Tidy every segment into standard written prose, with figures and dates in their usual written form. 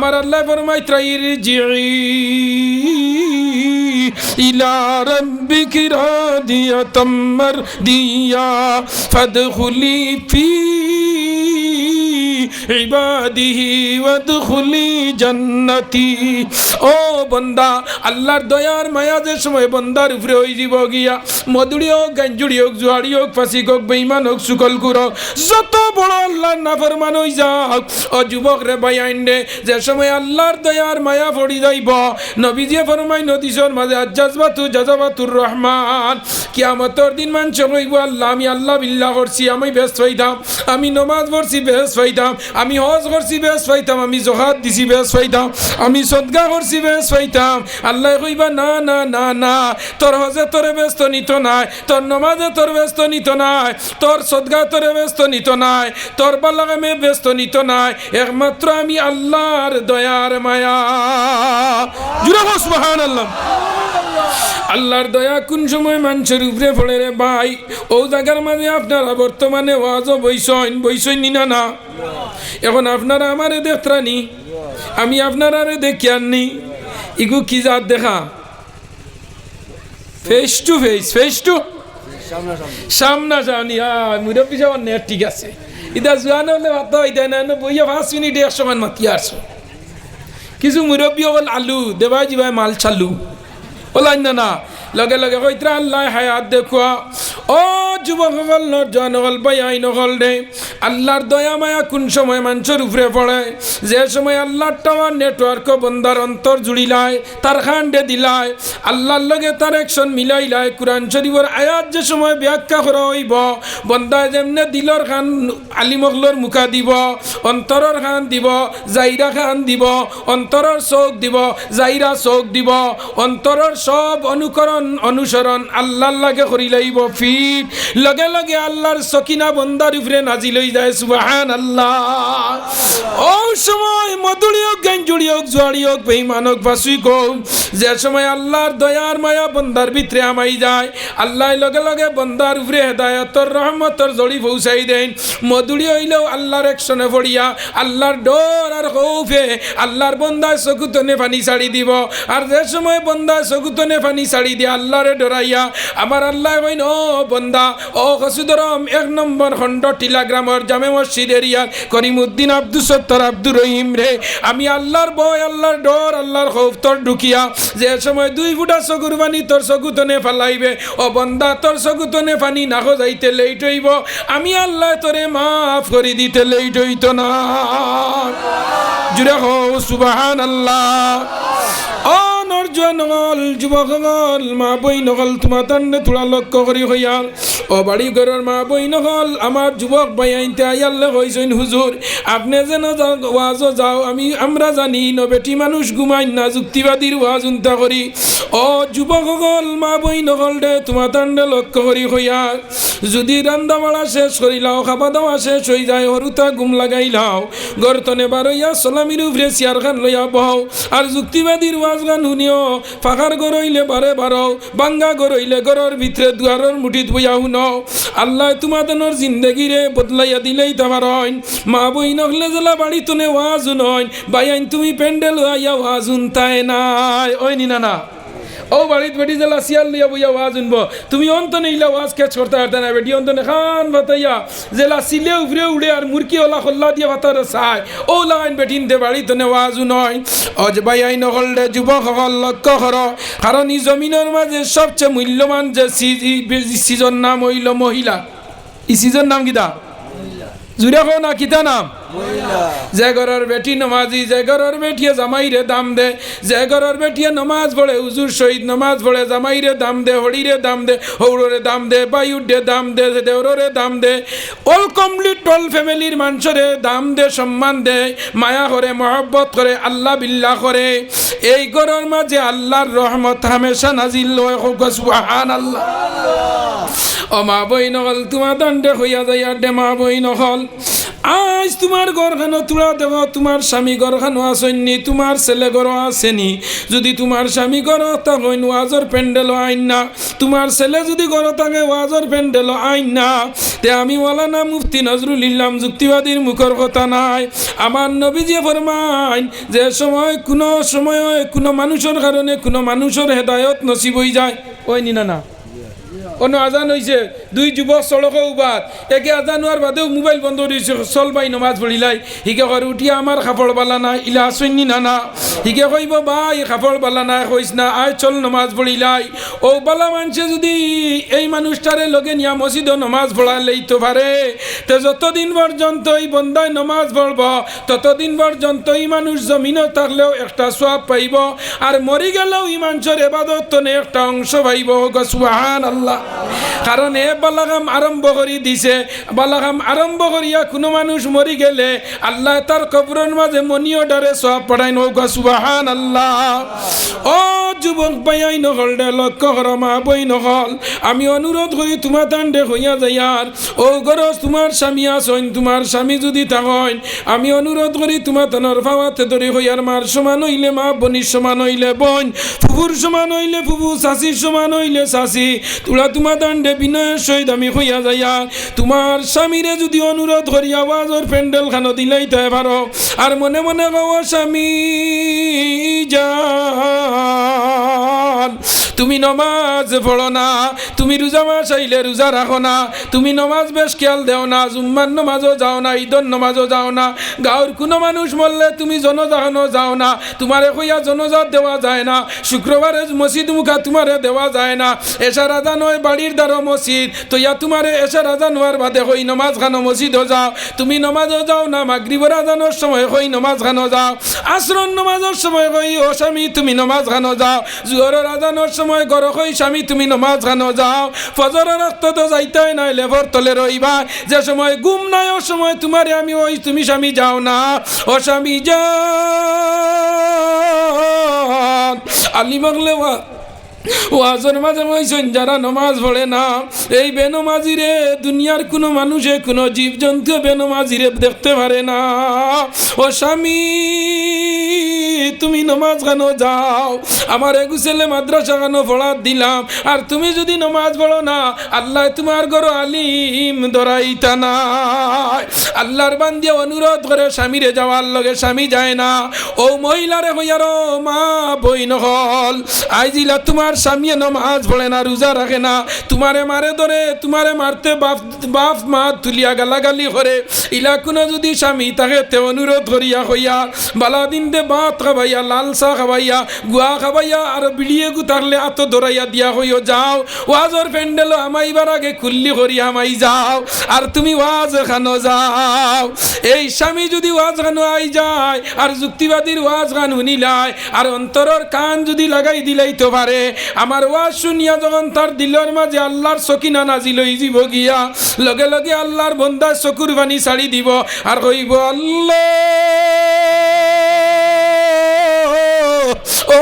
আমার আল্লাহ ফরমায় ইরজিই ইলা রাব্বিকি রাদিয়াতাম মারদিয়া ফাদখুলি ফি ইবাদিহি ওয়াদখুলি জান্নাতি। ও বন্দা, আল্লাহর দয়ার মায়া যে সময় বন্দার উপরে হয়ে যাব গিয়া, মধুরি হোক, গাঞ্জুড়ি হোক, জুয়ারি হোক, ফাঁসি হোক, বেঈমান হোক, সুকল কুর হোক, যত বড় আল্লাহর নাফরমান হই যাক, ও যুবক রে বাইন রে, যে সময় আল্লাহর দয়ার মায়া পড়ি যাইব, নবীজি ফরমায় নদীর মাঝে আজ্জাজবাতু জাজাবাতুর রহমান, কিয়ামতের দিন মানুষ কইব আল্লাহ আমি আল্লাহ বিল্লাহ করছি, আমি ব্যস্ত হইতাম, আমি নমাজ পড়ছি ব্যস্ত হইতাম, আমি হজ করছি ব্যস্ত হইতাম, আমি জকাত দিছি ব্যস্ত হইতাম, আমি সদকা করছি ব্যস্ত হইতাম। আল্লাহ কইবা না না না না, তোর হজে তোরে ব্যস্ত নিত নাই, তোর নমাজে তোর ব্যস্ত নিত নাই, তোর সদকা তোরে ব্যস্ত নিত নাই, তোর বালাগামে ব্যস্ত নিত নাই, একমাত্র আমি আল্লাহর দয়ার মায়া। জুড়ে বল সুবহানাল্লাহ। আল্লাহর দয়া কোন সময় মানুষের উপরে পড়ে রে ভাই, ও জায়গার মাঝে আপনারা বর্তমানে ওয়াজও বইসইন নিনা না। এখন আপনারা আমারে দেখতানি, আমি আপনারা দেখি আননি, ইগু কি জাত দেখা, face to face, face to সামনাসামনি। মুরব্বী যাওয়ার নেট ঠিক আছে, ইদা জোয়ান হলে ভাত হইতে না, বইয়া 5 মিনিট 100 মান মাতি আসো। কিছু মুরব্বী হল আলু দেবাই জিবাই মাল চালু ওলাইন না, লগে লগে কইত্রা আল্লাহ হায়াত দেখুয়া। ও যুবক হল, নজওয়ান হল, বাইন হল রে, আল্লাহর দয়া মায়া কোন সময় মানুষের উপরে পড়ে, যে সময় আল্লাহর টাওয়ার নেটওয়ার্ক বন্দার অন্তর জুড়িলায়, তার খান্ডে দিলায়, আল্লাহর লগে তার একশন মিলাইলায়, কুরআন শরীফের আয়াত যে সময় ব্যাখ্যা করা হইব, বন্দায় যেমনে দিলর খান আলিমগলর মুখা দিব, অন্তরর খান দিব, জাইরা খান দিব, অন্তরর চোখ দিব, জাইরা চোখ দিব, অন্তরর সব অনুসরণ আল্লাহর লাগে করি লাইব ফিট, লগে লগে আল্লাহর সকিনা বন্দার উপরে নাজিল হই যায়। সুবহানাল্লাহ। ও সময় মধুরি হোক, গাঞ্জুড়ি হোক, জুয়ারি হোক, বেঈমান হোক, ফাসিক হোক, যে সময় আল্লাহর দয়ার মায়া বন্দার ভিতরে আমাই যায়, আল্লাহ লগে লগে বন্দার উপরে হেদায়তর রহমতর জড়ি পৌঁছাই দেন। মধুরি হইলেও আল্লাহর একশনে পড়িয়া আল্লাহর ডর আর খৌফে আল্লাহর বন্দায় চকুতনে পানি ছাড়ি দিব। আর যে সময় বন্দায় চকুতনে পানি ছাড়ি দিয়ে আল্লাহরে ডরাইয়া আমার আল্লাহ কইন, ও বন্দা, ও কসুদরম 1 নম্বর খণ্ড টিলাগ্রামের জামে মসজিদ এরিয়ার করিমউদ্দিন আব্দুল সত্তার আব্দুর রহিম রে, আমি আল্লাহর ভয়, আল্লাহর ডর, আল্লাহর খৌফ তোর ঢুকিয়া যে সময় 2 ফুটা চকুর পানি তোর চকুতনে ফালাইবে, ও বন্দা তোর চকুতনে পানি না যাইতে লেট হইব, আমি আল্লাহ তোরে মাফ করে দিতে লেট হইত না। জুড়ে হো সুবহানাল্লাহ। ও নরজওয়ান হল, যুবক হল, মা বই নকল, তোমার তান্ডে তোরা লক্ষ্য করি হইয়ার, ও বাড়ি ঘরের মা বই নকল, আমার যুবক ভাই আইনতে আইয়াল্লে কইছেন হুজুর আপনি যেন ওয়াজও যাও, আমরা জানি ন বেটি মানুষ ঘুমাইন না, যুক্তিবাদীর ওয়াজ উন্তা করি। ও যুবক হল, মা বই নকল রে, তোমার তান্ডে লক্ষ্য করি হইয়ার, যদি রান্দা বাড়া শেষ করিলাও, খাওয়া দাওয়া শেষ হয়ে যায়, হরুতা ঘুম লাগাইলাও, গর্তনে বারইয়া সলামির উপরে চেয়ার খান লইয়া বহাও, আর যুক্তিবাদীর ওয়াজ গান শুনিও, ফাঁকার ঘর হইলে বারে বারো, বাঙ্গা ঘর হইলে ঘরের ভিতরে দুয়ারের মুঠিত বইয়া শুনো। আল্লাহ তোমাদের জিন্দগিরে বদলাইয়া দিলেই তোমার হইন। মা বই নকলে জেলা বাড়ি তুনে ওয়াজ নয়, বাইন তুমি প্যান্ডেল হইয়া ওয়াজ উনতায় নাই, ওই নিনা না, ও বাড়িত বেটি জেলা সিয়াল লিয়া বইয়া ওয়াজ উনব, তুমি অন্তনে ইলা ওয়াজ ক্যাচ করতে পারতে না, বেটি অন্তনে খান ভাতাইয়া জেলা সিলে উফরে উড়ে আর মুরকি ওলা খোল্লা দিয়ে ভাতার চায়, ও লাইন বেটিন দে বাড়ি তনে ওয়াজ নয়। অজ বাই আইন হল রে, যুবক সকল লক্ষ্য কর, কারণ এই জমিনের মাঝে সবচেয়ে মূল্যবান যে সিজন নাম হইল মহিলা। এই সিজন নাম কিতা? জুড়ে কো না কিতা নাম? যে ঘরের বেটি নমাজি, যে ঘরের বেটিয়ে জামাইরে দাম দে, যে ঘরের বেটিয়ে নমাজ পড়ে, হুজুর শহীদ নমাজ পড়ে, জামাইরে দাম দে, হড়িরে দাম দে, হৌড়রে দাম দে, বায়ুডে দাম দে, দেওরে দাম দে, অল কমপ্লিট অল ফ্যামিলির মানুষরে দাম দে, সম্মান দে, মায়া করে, মহব্বত করে, আল্লাহ বিল্লাহ করে, এই ঘরের মাঝে আল্লাহর রহমত হামেশা নাজিল হয়। সুবহানাল্লাহ। ও মা বই নকল, তোমার দণ্ডে হইয়া যাইয়া দে মা বই নকল, আজ তোমার ঘরখানো তুলা দেব, তোমার স্বামী ঘরখানো আসেননি, তোমার ছেলে ঘর আসেনি। যদি তোমার স্বামী ঘর থাকেন ওয়াজর প্যান্ডেল আইন না, তোমার ছেলে যদি ঘর থাকে ওয়াজর প্যান্ডেল আইন না, তে আমি মৌলানা মুফতি নজরুল ইসলাম যুক্তিবাদীর মুখর কথা নাই। আমার নবীজি ফরমাইন যে কোনো মানুষের কারণে কোনো মানুষের হেদায়ত নসিব হয়ে যায়। ওই নি না অন্য আজান হয়েছে, দুই যুবক সড়কে উবাদ, একে আজান হওয়ার বাদেও মোবাইল বন্ধ দিয়েছে, চল ভাই নমাজ পড়িলাই। হিকে কর উঠিয়া আমার কাপড় বালা নাই, ইলা আসেননি না। হিকে কইব ভাই কাপড় বালা নাই, কইস না আয় চল নমাজ পড়িলাই। ও বালা মানুষে যদি এই মানুষটারে লগে নিয়া মসজিদও নমাজ পড়াই লইতে পারে, তো যতদিন পর্যন্ত এই বন্দায় নমাজ পড়ব ততদিন পর্যন্ত এই মানুষ জমিনও থাকলেও একটা সোয়াব পাইব, আর মরি গেলেও এই মানুষের এবাদত একটা অংশ পাইব। সুবহানাল্লাহ। কারণ এ বালাগাম আরম্ভ করি দিছে, বালাগাম আরম্ভ করিয়া কোনো মানুষ মরি গেলে আল্লাহ তার কবরের মাঝে মনিও ডারে সব পড়াই নৌকা। সুবহানাল্লাহ। ও যুবক ভাই নকল দে লক্ষ্য কর, মা বই নকল, আমি অনুরোধ করি তোমার তান্ডে হইয়া যাইয়ার। ও গরজ তোমার স্বামী আসন, তোমার স্বামী যদি থাকেন আমি অনুরোধ করি তোমার তনর ফাওয়াতে ধরে হইয়ার, মার সমান হইলে মা, বনির সমান হইলে বোন, ফুফুর সমান হইলে ফুফু, শাশির সমান হইলে শাশি, তোরা তোমার দাণ্ডে বিনয়ের সহিত আমি হইয়া যাইয়া তোমার স্বামীরে যদি অনুরোধ করি আওয়াজের প্যান্ডেল খানো দিলাইতে পারো, আর মনে মনে গাওয়া স্বামী জান তুমি নমাজ পড়ো না, তুমি রোজা মাস আইলে রোজা রাখো না, তুমি নমাজ বেশ খেয়াল দেও না, জুম্মার নমাজও যাও না, ঈদর নমাজও যাও না, গাঁৱৰ কোনো মানুষ মরলে তুমি জনজাহানো যাও না, তোমারে কইয়া জনজাত দেওয়া যায় না, শুক্রবারে মসজিদ মুখা তোমারে দেওয়া যায় না, এসা রাজা নয় বাড়ির দ্বারা মসজিদ, তো ইয়া তোমারে এসা রাজা নোয়ার বাদে হই নমাজ খানো মসজিদও যাও, তুমি নমাজও যাও না, মাগরিবের আজানোর সময় হই নমাজ খানো যাও, আসরন নমাজের সময় হই ও স্বামী তুমি নমাজ খানো যাও, জোহরের আজানোর সময় ঘর হই স্বামী তুমি নমাজ খানো যাও, ফজরের রক্ত তো যাইতেই নাই, লেভর তলে রইবা, যে সময় ঘুম নাই ও সময় তোমারে আমি ওই তুমি স্বামী যাও না, ও স্বামী যাও। আলী বাংলে ওয়াজের মাঝে বলছেন যারা নমাজ পড়ে না, এই বেনমাজিরে দুনিয়ার কোনো মানুষে কোনো জীবজন্তু বেনমাজিরে দেখতে পারে না। ও স্বামী তুমি নমাজ খানো যাও, আমার এগু ছেলে মাদ্রাসা খানো পড়া দিলাম, আর তুমি যদি নমাজ পড়ো না আল্লাহ তোমার ঘর আলিম ধরাইতা না। আল্লাহর বান্দিয়া অনুরোধ করে স্বামীরে যাওয়ার লগে স্বামী যায় না, ও মহিলারে হইয়ার মা বই নহল আইজিলা তোমার স্বামী নমাজ পড়ে না, রোজা রাখে না, তোমারে মারে ধরে, তোমারে মারতে বাপ মা তুলিয়া গালাগালি করে, ইলা কোনো যদি স্বামী তাকে তে অনুরোধ করিয়া হইয়া বালা দিন দে ভাত খাবাইয়া, লাল চাহ খাবাইয়া, গুয়া খাবাইয়া, আর বিড়িয়ে গু থাকলে আত ধরাইয়া দিয়া হইও যাও, ওয়াজর প্যান্ডেল আমাইবার আগে খুল্লি করিয়া আমাই যাও, আর তুমি ওয়াজ খানো যাও। এই স্বামী যদি ওয়াজ খানো আই যায় আর যুক্তিবাদীর ওয়াজ গান শুনিলাই, আর অন্তরের কান যদি লাগাই দিলাইতে পারে, আমার ওয়াজ শুনিয়া যখন তার দিলের মাঝে আল্লাহর সকিনা নাজিল হই যাব গিয়া, লগে লগে আল্লাহর বন্দার চকুর পানি ছাড়ি দিব, আর কইব আল্লাহ ও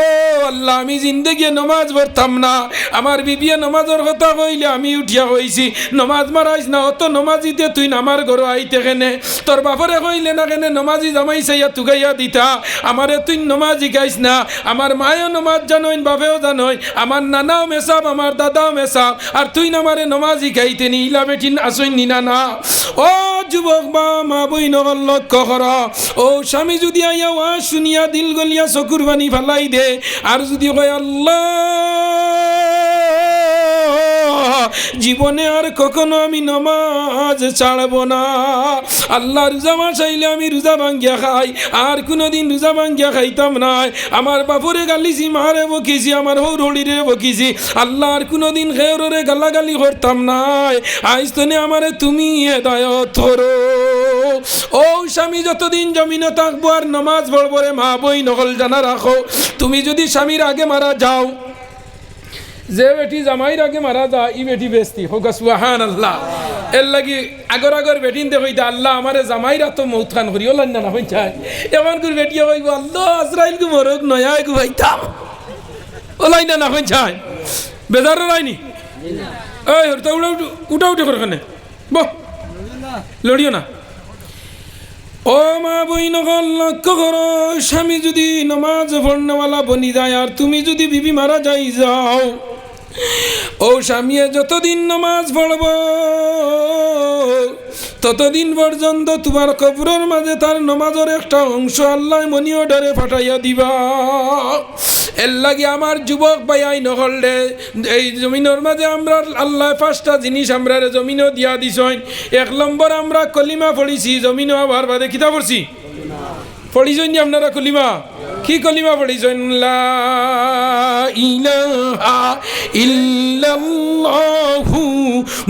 আল্লাহ আমি জিন্দগি নমাজ পড়তাম না, আমার বিবিয়া নমাজের কথা কইলে আমি উঠিয়া কইছি নমাজ মারাইস না, অত নমাজিতে তুই আমার ঘর আইতে কেনে, তোর বাপরে কইলে না কেনে নমাজি জামাই চাইয়া তুগাইয়া দিতা, আমারে তুই নমাজি গাইস না, আমার মায়ও নমাজ জানোইন, বাপেও জানোই, আমার নানাও মেসাব, আমার দাদাও মেসাব, আর তুই আমারে নমাজি গাইতে নি, ইলা বেটিন আসইন নি না। ও যুবক বা মা বই নগর লক্ষ্য কর, ও স্বামী যদি আইয়া ওয়াজ শুনিয়া দিল গলিয়া চকুর পানি ফালাই দে, আর যদি কয় আল্লাহ জীবনে আর কখনো আমি নামাজ ছাড়ব না, আল্লাহ রোজা মাস আইলে আমি রোজা ভাঙ্গিয়া খাই, আর কোনোদিন রোজা ভাঙ্গিয়া খাইতাম নাই, আমার বাপুরে গালিছি, মারে বকিছি, আমার হৌরড়িরে বকিছি, আল্লাহ আর কোনোদিন খেয়রে গালাগালি করতাম নাই, আইজ তনে আমারে তুমি হেদায়ত করো। ও স্বামী যতদিন জমিনে থাকবো আর নামাজ পড়বো রে মা বই নকল জানা রাখো, তুমি যদি স্বামীর আগে মারা যাও, যে বেটি জামাইর আগে মারা যায় ই বেটি বেস্তি হোক সুবহানাল্লাহ, এর লাগি আগর বেটিন দে কইতা আল্লাহ আমারে জামাইরা তো মৌত খান করি ওলান না হই চাই, এমন করে বেটিয়া কইব আল্লাহ আজরাইল কো মরক নয়া কো ভাইতাম ওলাই না হই চাই, বেজার রাইনি এই হরতা উঠা করে কেনে বহ লড়িও না। ও মা বই নকল লক্ষ্য করো, স্বামী যদি নমাজ পড়নেওয়ালা বনি যায় আর তুমি যদি বিবি মারা যাও, ও স্বামী যতদিন নমাজ পড়ব ততদিন পর্যন্ত তোমার কবরের মাঝে তার নমাজের একটা অংশ আল্লাহ মনি অর্ডারে পাঠাইয়া দিবা। এর লাগে আমার যুবক ভাই আই নহল রে, এই জমিনের মাঝে আমরা আল্লাহ 5টা জিনিস আমরা জমিনও দিয়া দিছেন। 1 নম্বর আমরা কলিমা পড়িছি, জমিনও আবার বাদে কিতা পড়ছি, পড়িছেন নি আপনারা কলিমা? কি কলিমা পড়িছেন? লা ইলাহা ইল্লাল্লাহু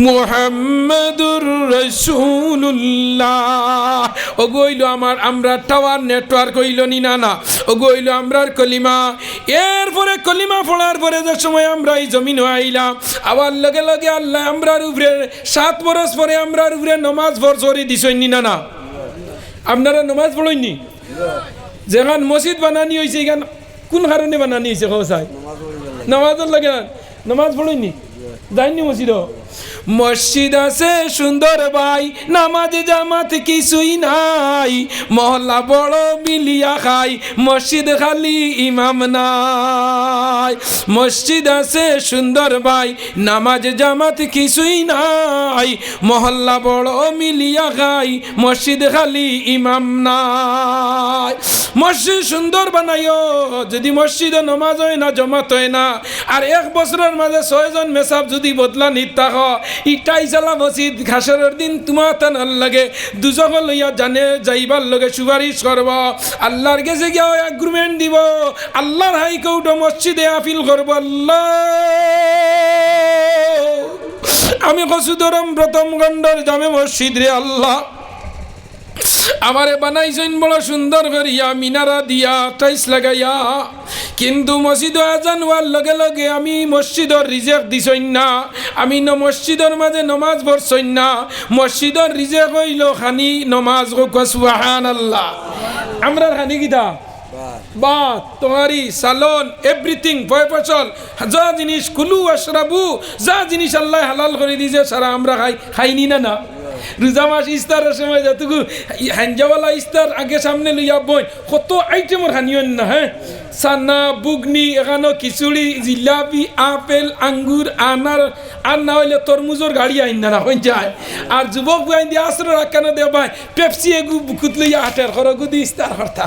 মুহাম্মাদুর রাসূলুল্লাহ। ওগো হইল আমরা টাওয়ার নেটওয়ার্ক হইল নি, না ওগো হইল আমরার কলিমা। এরপরে কলিমা পড়ার পরে যে সময় আমরা এই জমিন আইলাম, আবার লগে লগে আল্লাহ আমরার উপরে 7 বরস পরে আমরার উপরে নমাজ ফরজ দিছেন নি, না আপনারা নমাজ পড়েননি? যেখান মসজিদ বানানি হয়েছে এখান কোন কারণে বানানি হয়েছে কৌসায়? নামাজের লাগে নামাজ পড়েননি? যাইনি মসজিদ? মসজিদ আছে সুন্দর ভাই, নামাজ জামাত কিছুই নাই, মহল্লা বড় বিলিয়া খাই, মসজিদ খালি ইমাম নাই। মসজিদ আছে সুন্দর ভাই, নামাজ জামাত কিছুই নাই, মহল্লা বড় মিলিয়া খাই, মসজিদ খালি ইমাম নাই। মসজিদ সুন্দর বানাইও, যদি মসজিদে নমাজ হয় না, জমাত হয় না, আর 1 বছরের মাঝে 6 জন মেসাব যদি বদলা নিতা ইটাই চালা মসজিদ, ঘাসের দিন তোমার তানার লাগে দুজক লইয়া জানে যাইবার লগে সুপারিশ করব, আল্লাহর কাছে গিয়ে এগ্রিমেন্ট দিব, আল্লাহর হাইকোর্ট মসজিদে আপিল করব। আল্লাহ আমি কসুদরম প্রথম গন্ডর জামে মসজিদ রে, আল্লাহ আমারে বানাইছেন বড় সুন্দর করিয়া মিনারা দিয়া টাইস লাগাইয়া, কিন্তু মসজিদ আজান হওয়ার লগে লগে আমি মসজিদর রিজেক্ট দিছই না, আমি মসজিদর মাঝে নমাজ পড়ছই না, মসজিদর রিজেক্ট হইল খানি নমাজ। সুবহানাল্লাহ। আমরার খানি কিতা বাত তোমারি সালন এভরিথিং ফয়ফসল যা জিনিস কুলু আশরাবু, যা জিনিস আল্লাহ হালাল করে দিয়েছে সারা আমরা খাইনি না। রোজা মাস ইস্তারের সময় যতটুকু হ্যাঞ্জাওয়ালা ইস্তার আগে সামনে লইয়া বই কত আইটেমের খানিয়ন না, হ্যাঁ সানা বুগনি, এখানো খিচুড়ি, জিলাপি, আপেল, আঙ্গুর, আনার, আর না হইলে তরমুজের গাড়ি আইন না হয়ে যায়। আর যুবক আইন দিয়ে আশ্রয় রাখানো দেওয়া ভাই পেপসি এগু বুকুত লইয়া হাটের খরগুদি ইস্তার হরতা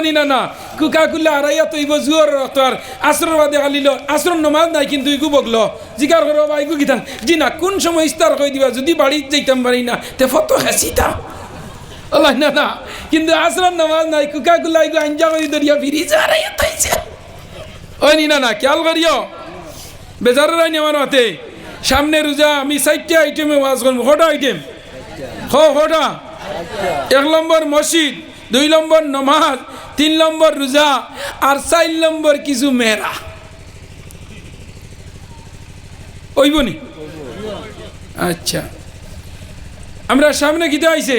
নি না কুকা কুল্লা আড়াইয়া তৈব জুয়ার রক্তার আশ্রয় বাদে আলিল আশ্রম নমাজ নাই, কিন্তু ইগু বগলো জিকার করো বা ইগু গিতাম জি না কোন সময় ইস্তার কই দিবা, যদি বাড়ি যাইতাম পারি না তে ফটো হাসিতাম ওলাই না, কিন্তু আশ্রম নমাজ নাই, কুকা কুল্লা ইগু আঞ্জা করি দরিয়া ফিরিছে আড়াইয়া তাইছে নি না খেয়াল করিও বেজার রাই নেওয়ার হাতে সামনে রোজা আমি 4টা আইটেমে ওয়াজ করবো। কটা আইটেম? কটা? 1 নম্বর মসজিদ, 2 নম্বর নমাজ, 3 নম্বর রোজা, আর 4 নম্বর কিছু মেয়েরা ওইবনি। আচ্ছা আমরা সামনে কিতা আইছে?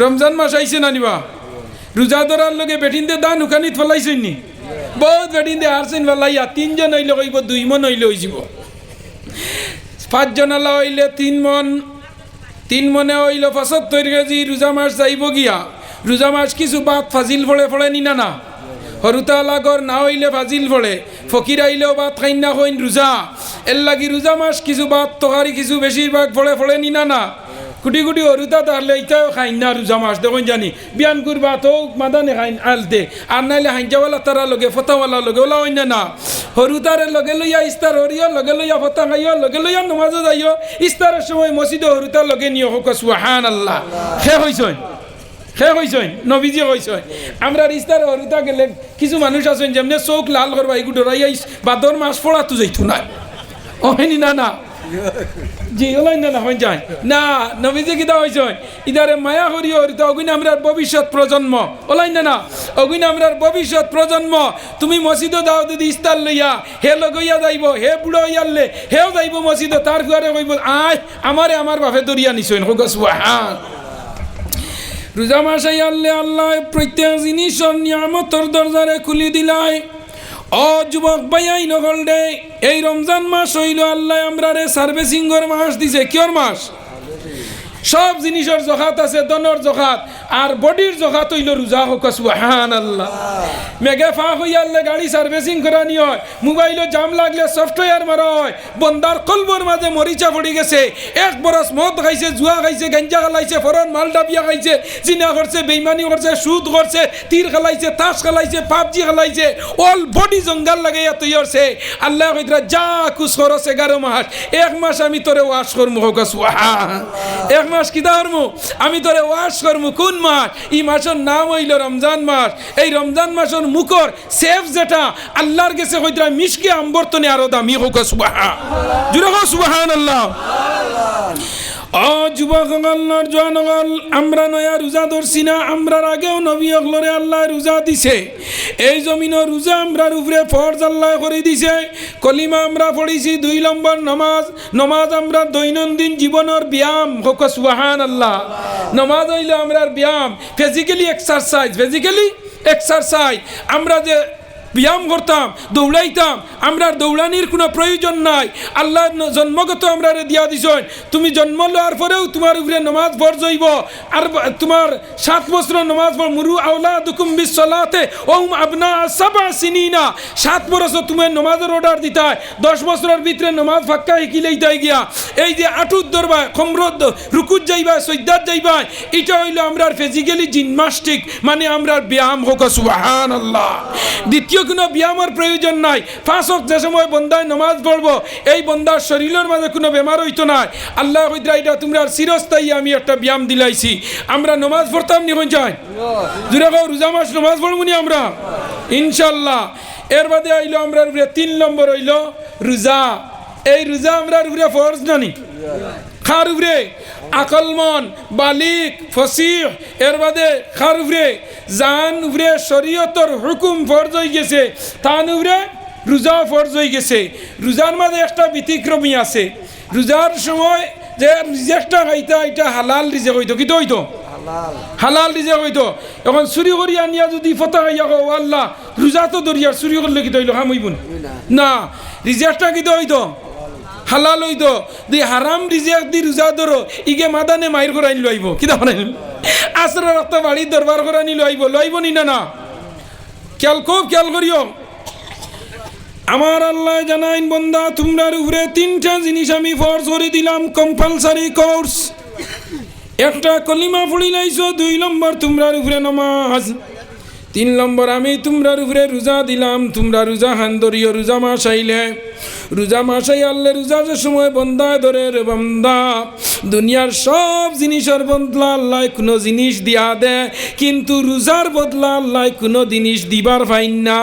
রমজান মাস আইছে না নিবা? রোজা ধরার লগে বেটিনতে দান উখানিত ফেলাইছেন নি? বহুত বেটিনতে হারছেন ফেলাইয়া 3 জন হইলে কইব 2 মন হইলে হয়ে যাব, 5 জন আলা হইলে 3 মন, 3 মনে হইল 75 কেজি। রোজা মাস যাইব গিয়া, রোজা মাস কিছু বাদ ফাজিল ফলে নি না হরুতা লাগর না হইলে ফাজিল ফলে, ফকির আইলেও বাদ খাইন না হইন রোজা, এর লাগি রোজা মাস কিছু বাদ তকারি কিছু বেশিরভাগ ফলে নি না কুটি কুটি হরুতা তাহলে এইটাও খাইন না রোজা মাস দেখুন জানি বিয়ান করবা তো মাদানে খাইন আলতে, আর নাইলে হাইজাওয়ালা তারা লগে ফতাওয়ালা লগে ওলা হইন না হরুতারে লগে লইয়া ইস্তার হরিও, লগে লইয়া ফতা খাইও, লগে লইয়া নমাজও যাইও, ইস্তারের সময় মসজিদে হরুতা লগে নিও। হোক সুবহানাল্লাহ। খে হইছেন নবীজি কইছেন আমরা ইস্তার হরুতা গেলে কিছু মানুষ আছেন যেমনি চোখ লাল করবা এগু ডরাইয়া বাদর মাস পড়া তো যাইতো না ওহেনি না জি ওলাই না হয়ে যায় না। নবীজি কিতা হইছেন ইদারে মায়া করিও হরিতা অগুন আমরার ভবিষ্যৎ প্রজন্ম ওলাই না অগুন আমরার ভবিষ্যৎ প্রজন্ম। তুমি মসজিদে দাও যদি ইস্তার লইয়া হে লগইয়া যাইব, হে বুড়ো হইয়ালে হেও যাইব মসজিদে, তার ঘরে কইব আয় আমারে আমার বাপে দরিয়া নিছেন। হোক সুবহান। রোজা মাস আইয়ালে আল্লাহ প্রত্যেক জিনিসের নিয়ামতর দরজারে খুলি দিলাই। ও যুবক ভাইয়াই নগল দে, এই রমজান মাস হইল আল্লাহ আমরা রে সার্ভিসিংয়ের মাস দিছে। কিয়র মাস? সব জিনিসের জখাত আছে, দনের জখাত, আর বডির জখাত হইল রোজা। হোক সুবহানাল্লাহ। মেঘে ফাঁক হইয়ালে গাড়ি সার্ভিসিং করানি হয়, মোবাইলে জাম লাগলে সফটওয়্যার মারা হয়, বন্দার কলবর মাঝে মরিচা পড়ে গেছে, এক বরস মদ খাইছে, জুয়া খাইছে, গাঞ্জা খালাইছে, ফরন মাল ডাবিয়া খাইছে, জিনা করছে, বেইমানি করছে, সুদ করছে, তীর খেলাইছে, তাস খেলাইছে, পাবজি খেলাইছে, অল বডি জঙ্গাল লাগাইয়া তৈরছে। আল্লাহ কইরা যা কুছ করস 11 মাস, 1 মাস আমি তোরে ওয়াশ করমু। হোক সুবহান। 1 মাস কিতা করমু? আমি তোরে ওয়াশ করমু। কোন মাস? এই মাসের নাম হইল রমজান মাস। এই রমজান মাসের মুখর সেফ যেটা আল্লাহর কাছে কইরা মিশকে আম্বরতনে আরো দামি। হোক সুবহান। জুরে হোক সুবহানাল্লাহ। ও যুবক আল্লাহর জওয়ানগণ, আমরা নয়া রোজা ধরছি না, আমরার আগেও নবী অগলরে আল্লাহ রোজা দিছে। এই জমিনের রোজা আমরার উপরে ফরজ আল্লাহ করে দিছে। কলিমা আমরা পড়িছি, 2 নম্বর নমাজ। নমাজ আমরা দৈনন্দিন জীবনের ব্যায়াম। হোক সুবহানাল্লাহ। নমাজ হইল আমরার ব্যায়াম, ফিজিক্যালি এক্সারসাইজ। ফিজিক্যালি এক্সারসাইজ আমরা যে ব্যায়াম করতাম, দৌড়াইতাম, আমরা দৌড়ানির কোনো প্রয়োজন নাই। আল্লাহ জন্মগত আমরা দিয়া দিছেন, তুমি জন্ম লওয়ার পরেও তোমার উপরে নমাজ ফরজ হইব। আর তোমার 7 বছর নমাজ পড়, মুরু আওলাদুকুম বিসসালাতে ওহুম আবনা 7 সিনিনা। 7 বছর তুমি নমাজের অর্ডার দিতাই, 10 বছরের ভিতরে নমাজ ফাক্কা শিখিলেই তাই গিয়া। এই যে আটুর দরবা, খমরদ, রুকুত যাইবা, সজ্জাত যাইবা, এটা হইল আমরার ফিজিক্যালি জিমনাস্টিক, মানে আমরার ব্যায়াম। হোক সুবহানাল্লাহ। দ্বিতীয় কোনো ব্যায়ামের প্রয়োজন নাই। 5 ওয়াক্ত যে সময় বন্দায় নমাজ পড়বো, এই বন্দার শরীরের মাঝে কোনো বেমার হইতো না। আল্লাহ কইরা এটা তোমরা চিরস্থায়ী আমি একটা ব্যায়াম দিলাইছি। আমরা নমাজ পড়তাম নি কোন যায়? জুরে কও, রোজা মাস নমাজ পড়বো নি আমরা ইনশাআল্লাহ। এর বাদে আইলো আমরা 3 নম্বর হইল রোজা। এই রোজা আমরা উপরে ফরজ নানি খার উপরে আকলমন, বালিক, ফসিহ। এর বাদে খার উপরে জান উপরে শরীয়তর হুকুম ফরজ হয়ে গেছে, তান উপরে রোজা ফরজ হয়ে গেছে। রোজার মাঝে একটা ব্যতিক্রমী আছে। রোজার সময় যে রিজেকটা খাইতা, এটা হালাল রিজেক হইতো। কি হইতো? হালাল রিজেক হইতো। এখন চুরি করি আনিয়া যদি ফতা খাইয়া কো আল্লাহ, রোজা তো দরিয়ার চুরি করলে কি হইলো? হাম হইব না। রিজেকটা কি হইতো? হালাল হইতো। দি হারাম রিজেক দি রোজা ধরো, ইগে মাদানে মাইর করে আনি লইব। কি দেখেন আসরের রক্ত বাড়ি দরবার করে আনি লইব। লইব নি না? খুব খেয়াল করিও। আমার আল্লাহ জানাইন, বন্দা তোমরার উপরে 3টা জিনিস আমি ফরজ করে দিলাম, কম্পালসারি কোর্স। একটা কলিমা পড়ি লাইছো, 2 নম্বর তোমরার উপরে নামাজ, 3 নম্বর আমি তোমরার উপরে রোজা দিলাম। তোমরা রোজা হান ধরিও। রোজা মাস আইলে, রোজা মাস আই আল্লাহ রোজা যে সময় বন্দায় ধরে রে বন্দা, দুনিয়ার সব জিনিসের বদলা আল্লাহ কোনো জিনিস দিয়া দেয়, কিন্তু রোজার বদলা আল্লাহ কোনো জিনিস দিবার পাইন না।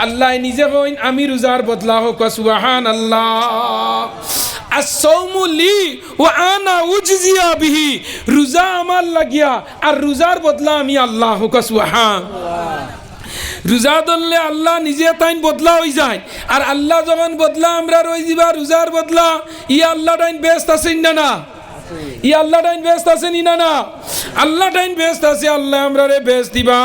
আল্লাহ নিজে কইন, আমি রোজার বদলা। হোক সুবহানাল্লাহ। আসসাউমু লি ওয়া আনা উজজিয়া বিহি। রোজা আমার লাগিয়া, আর রোজার বদলা আমি আল্লাহ। হোক সুবহান। রোজা ধরলে আল্লাহ নিজে তাইন বদলা হয়ে যায়, আর আল্লাহ যখন বদলা আমরা রয়ে যাবা রোজার বদলা, ই আল্লাহ টাইন ব্যস্ত আছেন না? ই আল্লাহ টাইন ব্যস্ত আছেন না? আল্লাহ টাইন ব্যস্ত আছে। আল্লাহ আমরা রে ব্যস্ত দিবা।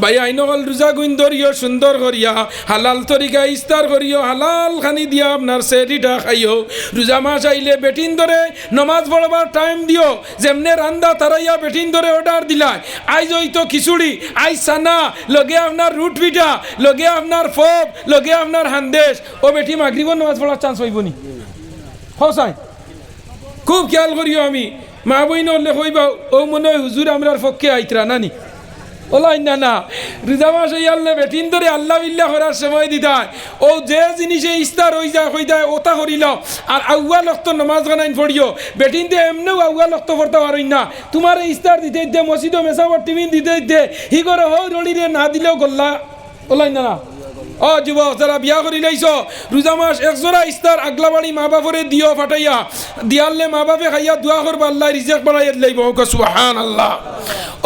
ভাই আইনকল রোজা গুইন ধরিও, সুন্দর করিয়া হালাল তরিকা ইস্তার করিও, হালাল খানি দিয়া আপনার সেরিটা খাইও। রোজা মাস আইলে বেটিন ধরে নমাজ পড়বার টাইম দিও। যেমনে রান্দা তারাইয়া বেটিন ধরে অর্ডার দিলাই, আইজ হইতো খিচুড়ি, আইজ সানা, লগে আপনার রুট পিঠা, লগে আপনার ফব, লগে আপনার হান্দেশ। ও বেটি মাগরিব নমাজ পড়ার চান্স হইব নি? হসাই খুব খেয়াল করিও। আমি মা বইন হলে কইবা, ও মনে হয় হুজুর আমরার পক্ষে আইতরা নানি। ওলাই না, রোজা মাস আল্লাহ বেটিন ধরে আল্লাহ বিল্লাহ করার সময় দিতায়। ও যে জিনিসে ইস্তার হয়ে যায় হয়ে যায় ওটা করিল। আর আউয়া লক্ত নমাজ গানাইন পড়িও। বেটিন দিয়ে এমনিও আউয়া লক্ত পড়তে পারই না। তোমার ইস্তার দিতে দিতে মসজিদ মেসাবর টিফিন দিতে দিতে হি করে হো রড়িরে না দিলেও গল্লা। ওলাই না। ও যুবক যারা বিয়া করি লাইছ, রোজা মাস 1 জোড়া ইস্তার আগলা বাড়ি মা বাপরে দিও ফাটাইয়া, দিয়ালে মা বাপে খাইয়া দোয়া করবা আল্লাহ রিজেক বাড়াই লাইব। সুবহানাল্লাহ।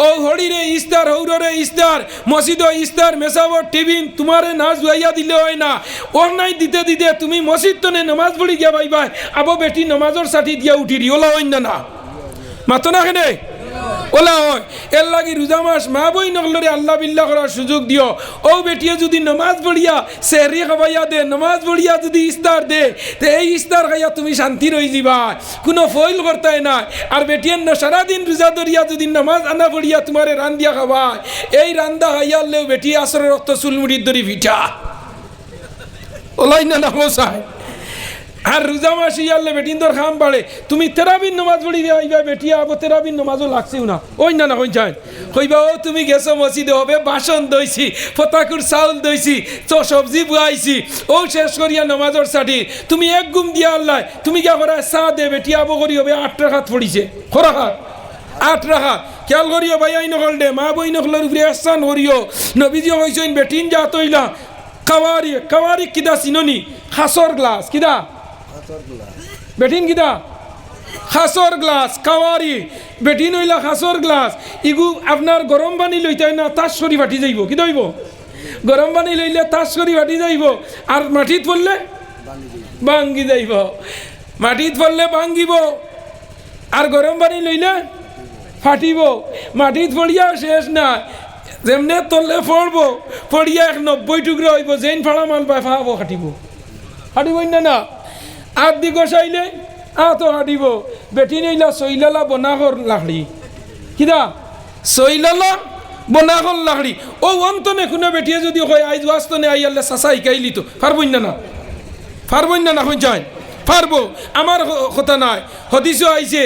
ও হড়িরে ইস্তার, হৌরে ইস্তার, মসজিদ ইস্তার, মেসাবর টিফিন তোমারে না জুয়াইয়া দিলে হয় না। ওর নাই দিতে দিতে তুমি মসজিদ তনে নামাজ পড়ি গিয়া পাইবাই, আবো বেটি নামাজর সাথী দিয়া উঠি রিওলা হইন না। মাতো না কেনে ওলা হয় এর লাগি রোজা মাস মা বই নগলরে আল্লাহ বিল্লাহ করার সুযোগ দিও ও বেটিয়ে যদি নমাজ পড়িয়া সেহরি খাবাইয়া দে নমাজ পড়িয়া যদি ইস্তার দে তো এই ইস্তার খাইয়া তুমি শান্তি রই যাবা কোনো ফইল করতে না আর বেটিয়ে সারাদিন রোজা ধরিয়া যদি নমাজ আনা পড়িয়া তোমার রান্দিয়া খাবায় এই রান্দা খাইয়ালেও বেটিয়ে আসর রক্ত চুলমুড়ির দরি ভিটা ওলাই না না বসায় আর রোজা মাস ইয়ালে বেটিন তোর খাম বাড়ে তুমি তেরাবিন নমাজ পড়ি আইবা বেটিয়া আবো তেরাবিন নমাজও লাগছেও না ওই না না হই যায় কইবা ও তুমি গেছো মসজিদে হবে বাসন দইছি ফতাকুর চাউল দইছি তো সবজি বুয়াইছি ও শেষ করিয়া নমাজর সাটি তুমি এক গুম দিয়া আল্লাহ তুমি গিয়া করে চা দে বেটিয়া আবো করি হবে 8 রাকাত পড়িছে খরা হাত 8 রাকাত খেয়াল করিও ভাই আই নকল দে মা বই নকলের উপরে আহসান করিও নবীজি কইছেন বেটিন যা তইলা কাওয়ারি কাওয়ারি কিদা চিননি খাসর গ্লাস কিদা বেটিন কিদা খাসর গ্লাস কাওয়ারি বেটিন হইলা খাসর গ্লাস ইগু আপনার গরম পানি লইতে না তাস করি ফাটি যাইব কি দইব গরম পানি লইলে তাস করি ফাটি যাইব আর মাটিত পড়লে ভাঙ্গি যাইব মাটিত পড়লে ভাঙ্গিব আর গরম পানি লইলে ফাটিব মাটিত পড়িয়া শেষ না যেমনে তললে পড়ব পড়িয়া 90 টুকরা হইব যেন ফাড়া মাল পায় ফাব ফাটিব ফাটিব না না আর দি গোসাইলে তো হাঁটিব বেটি নইলা সইলালা বনাহর লাকড়ি কিদা সইলালা বনাহর লাকড়ি ও অন্তনে কোনো বেটিয়ে যদি হয় আইজ ওয়াস্তনে আইয়ালে সাসা শিকাইলি তো পারবই না না পারবই না না হই যায় পারবো আমার কথা নাই হদিসও আইছে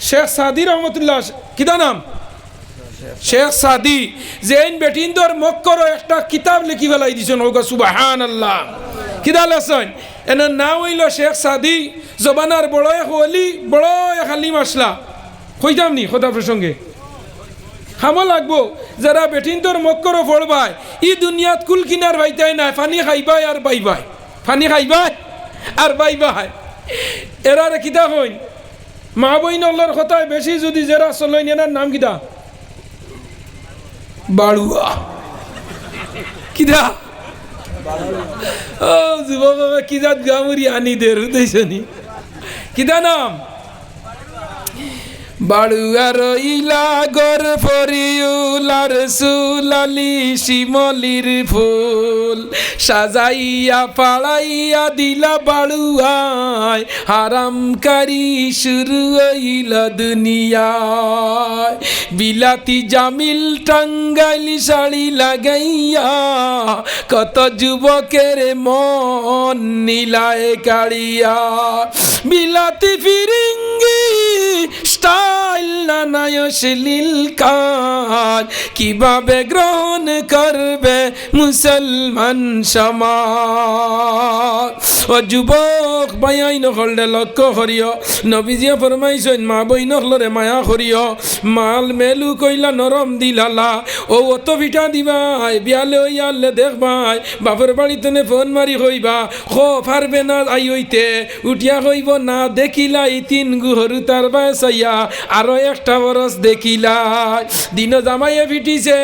শেখ সাদি রহমতুল্লাহ কিদা নাম শেখ সাদি যেন বেটিন্দর মক্কর একটা কিতাব লিখি ফেলাই দিছেন ওগা সুবহানাল্লাহ কিদা লেছেন এনার নাম হইল শেখ সাদি জবানার বড় এক ওলি বড় এক আলিম আসলা কইতাম নি কথা প্রসঙ্গে খামো লাগবো যারা বেটিন্দর মক্কর পড়বায় ই দুনিয়াত কুল কিনার ভাইতাই নাই পানি খাইবাই আর বাইবাই পানি খাইবাই আর বাইবাই এরারে কিতা কইন মা বইনর কথায় বেশি যদি যারা চলেন এনার নাম কিতা বাড়ুয়া কিদা ও যুবক কিদাত গামুরি আনি দে রুদেশনি কিদা নাম বাড়ুয়া রইলা গর ফরিউলার সুলালি শিমলির ফুল সাজাইয়া পাড়াইয়া দিলা বাড়ুয়ায় হারামকারী শুরু হইল দুনিয়ায় বিলাতি জামিল টাঙ্গাইল শাড়ি লাগাইয়া কত যুবকের মন নীলায় কাড়িয়া বিলাতি ফিরিঙ্গি স্টাইল নানায় শ্লীল কাজ কিভাবে গ্রহণ করবে মুসলমান সমাজ ও যুবক বায়াই নখলডে লক্ষ্য করিও নবীজিয়া ফরমাইছেন মা বই নখলরে মায়া করিও মাল মেলু কইলা নরম দিলালা ও অত ভিটা দিবাই বিয়ালে ইয়ালে দেখবাই বাপের বাড়িতে ফোন মারি কইবা খো পারবে না আই হইতে উঠিয়া কইব না দেখিলাই 3 গুহরু তার বাসাইয়া আরো একটা বরস দেখিলাই দিন জামাইয়ে ফিটিছে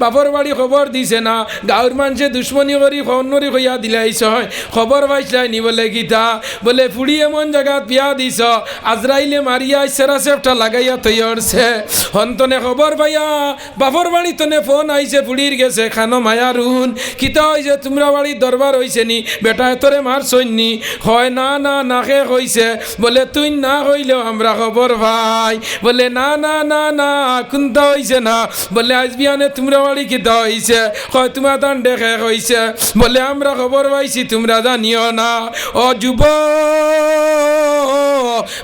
বাপর বাড়ি খবর দিছে না গাঁর মানুষে দুশ্মনী করি ফোনরি কইয়া দিলাইছ খবর পাইছলাই নি বলে গীতা বলে ফুড়ি এমন জায়গা বিয়া দিছ আজরাইলে মারিয়া সেরা সেফটা লাগাইয়া তৈরছে হন্তনে খবর পাইয়া বাপর বাড়ি তনে ফোন আইছে ফুড়ির গেছে খানো মায়ারুন কিতা হইছে তোমরা বাড়ি দরবার হইছে নি বেটা তোরে মার সৈন্যি হয় না না নাকে কইছে বলে তুই না হইলেও আমরা খবর ভাই বলে না না না না কোনটা হইছে না বলে আজ বিয়ানে তোমরা বাড়ি কিতা হইছে হয় তোমার দান দেখে হইছে বলে আমরা খবর পাইছি তোমরা জানিও না ও যুব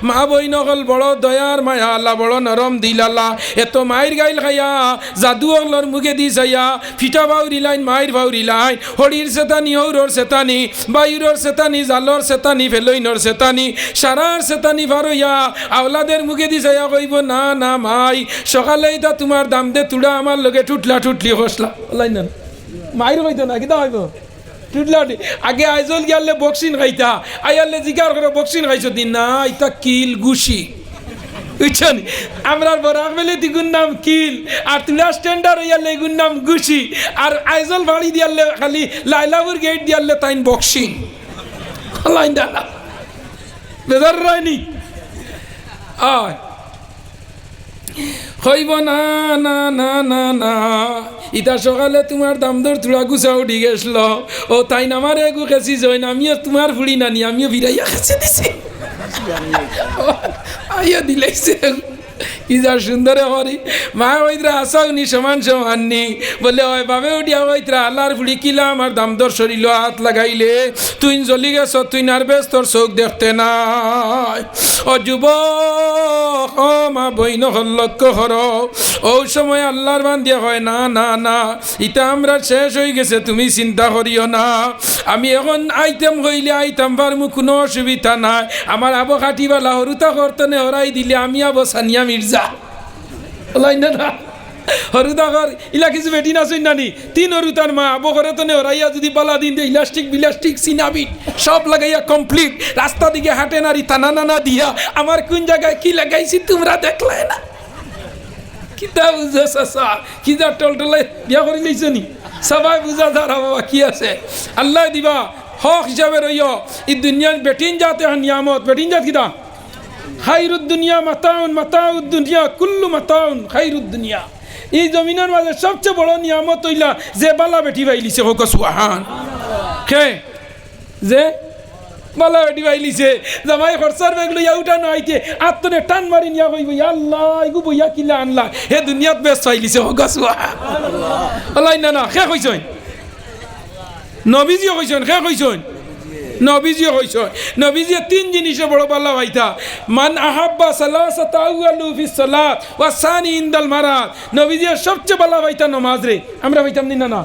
মা বই নকল বড় দয়ার মায়া আল্লাহ বড় নরম দিল আল্লাহ এত মায়ের গাইল খাইয়া জাদু অগলর মুখে দি যাইয়া ফিটা বাউরি লাইন মায়ের বাউরি লাইন হরির সেতানি হৌরর সেতানি বায়ুরর সেতানি জালর সেতানি ফেলইনর সেতানি সারার সেতানি ভারইয়া আওলাদের মুখে দি যাইয়া কইব না না মাই সকালে এটা তোমার দাম দে তুড়া আমার লগে টুটলা টুটলি হসলা লাইন না মায়ের কইতো না কিতা হইব টুটলাটি আগে আইজল গিয়ালে বক্সিন খাইতা আইয়ালে জিগার করে বক্সিন খাইছো দিন না ইতা কিল গুছি বুঝছেন আমরা বরাক বেলে দ্বিগুণ নাম কিল আর তুলা স্ট্যান্ডার হইয়ালে এগুন নাম গুছি আর আইজল বাড়ি দিয়ালে খালি লাইলাপুর গেট দিয়ালে তাইন বক্সিং লাইন দালা বেজার রায়নি আয় হইব না না না না না ইতা সকালে তোমার দামদর তুলা গুছা উঠি গেছিল ও তাই না আমার এগু খেছি জৈন আমিও তোমার ফুড়ি নানি আমিও বিরাইয়া খেছে দিছি আইয়া দিলাইছে কি যা সুন্দরে হরি মা ওইতরা আসাও নি সমান সমান নি বলে ওই বাবে উঠিয়া ওইতরা আল্লাহর ফুড়ি কিলা আমার দামদর শরীর হাত লাগাইলে তুই জ্বলি গেছ তুই নার্ভেস তোর চোখ দেখতে নাই ও যুবক ও মা বইন লক্ষ্য কর ও সময় আল্লাহর বান্দিয়া হয় না না না ইটা আমরা শেষ হয়ে গেছে তুমি চিন্তা করিও না আমি এখন আইটেম হইলে আইতাম পারমু কোনো অসুবিধা নাই আমার আবো কাটিবালা হরুতা কর্তনে হরাই দিলে আমি আবো সানিয়া মির্জা ওলাই না না হরুদাগর ইলা কিছু বেটি না শুন নানি তিন হরুতার মা আবো ঘরেতনে হরাইয়া যদি বালা দিন দে ইলাস্টিক বিলাস্টিক সিনাবিট সব লাগাইয়া কমপ্লিট রাস্তা দিকে হাঁটে নারী টানা নানা দিয়া আমার কোন জায়গায় কি লাগাইছি তোমরা দেখলে না কিতা বুঝে চাচা কি যা টলটলে বিয়া করে লইছ নি সবাই বুঝা ধারা বাবা কি আছে আল্লাহ দিবা হক হিসাবে রইও এই দুনিয়ার বেটিন যাতে নিয়ামত বেটিন জাত কিতা খাইরুদ দুনিয়া মাতাউন মাতাউদ দুনিয়া কুল্লু মাতাউন খাইরুদ দুনিয়া এই জমিনের মাঝে সবচেয়ে বড় নিয়ামত হইলা যে বালা বেটি পাইলিছে হোক সুবহান কে যে বালা বেটি পাইলিছে জামাই খরচার বেগ লইয়া উঠানো আইতে আত্মনে টান মারি নিয়া কইব আল্লাহ ইগু বইয়া কিলা আনলা হে দুনিয়াত বেশ পাইলিছে হোক সুবহান আল্লাহ না না কে কইছন নবীজিও কইছন কে কইছন নবীজি হইছ নবীজি তিন জিনিসে বড় বালা ভাইতা মান আহাব্বা সালাসাতা আউয়ালু ফিস সালাত ওয়া সানি ইনদাল মারাত নবীজি সবচেয়ে বালা ভাইতা নামাজ রে আমরা ভাইতাম না না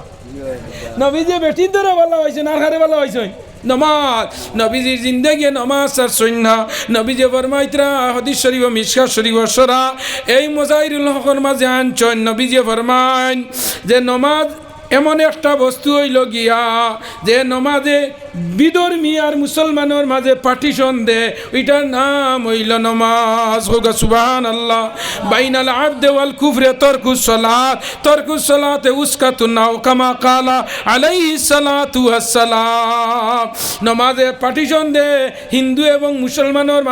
নবীজি বেটি ধরে বালা হইছে না ঘরে বালা হইছে নমাজ নবীজির জিন্দেগি নমাজ আর সুন্নাহ নবীজি ফরমাইতরা হাদিস শরীফ ও মিশকাত শরীফ সরা এই মুজাহিরুল হকর মাঝে আনছেন নবীজি ফরমায় যে নমাজ এমন একটা বস্তু হইল গিয়া যে নমাজে বিধর্মী আর মুসলমানের মাঝে পার্টিশন দে ওইটার নাম হইল নমাজ হোক সুবহানাল্লাহ বাইনাল আবদে ওয়াল কুফরে তরকুস সালাতে উসকাতুন নাও কামা কালা আলাইহিস সালাতু ওয়াসসালাম নমাজে পার্টিশন দে হিন্দু এবং মুসলমানের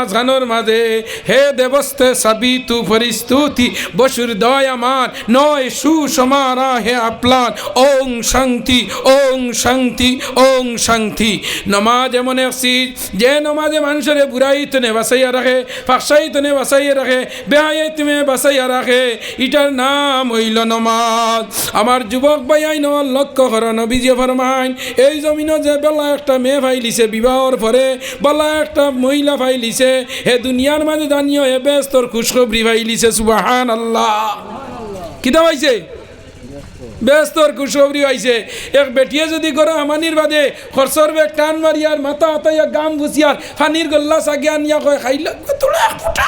মাঝে হে দেবস্তে সাবিতু ফরিস্তুতি বসুর দয় আমার নয় সুসমারা হে আপলান ওং শান্তি ওং শান্তি ওং শান্তি নমাজ এমন এক চিজ যে নমাজে মানুষের বুড়াইতনে বাঁচাইয়া রাখে ফাঁসাইতনে বাঁচাইয়া রাখে বেহাইতনে বাঁচাইয়া রাখে এটার নাম হইল নমাজ আমার যুবক ভাই আইন লক্ষ্য কর নবীজি ফরমাইন এই জমিনে যে বেলা একটা মেয়ে ফাইলিছে বিবাহর পরে বেলা একটা মহিলা ফাইলিছে হে দুনিয়ার মাঝে জানিও হে ব্যস্তর খুশখবরি ফাইলিছে সুবহানাল্লাহ কিতা পাইছে ব্যস্তর খুশখবরি হয়েছে এক বেটিয়ে যদি করো আমানির বাদে খরচর বেগ টান মারিয়ার মাথা হাতাইয়া গাম গুছিয়ার ফানির গল্লা সাগিয়া নিয়া কয় খাইল তোলা এক ফুটা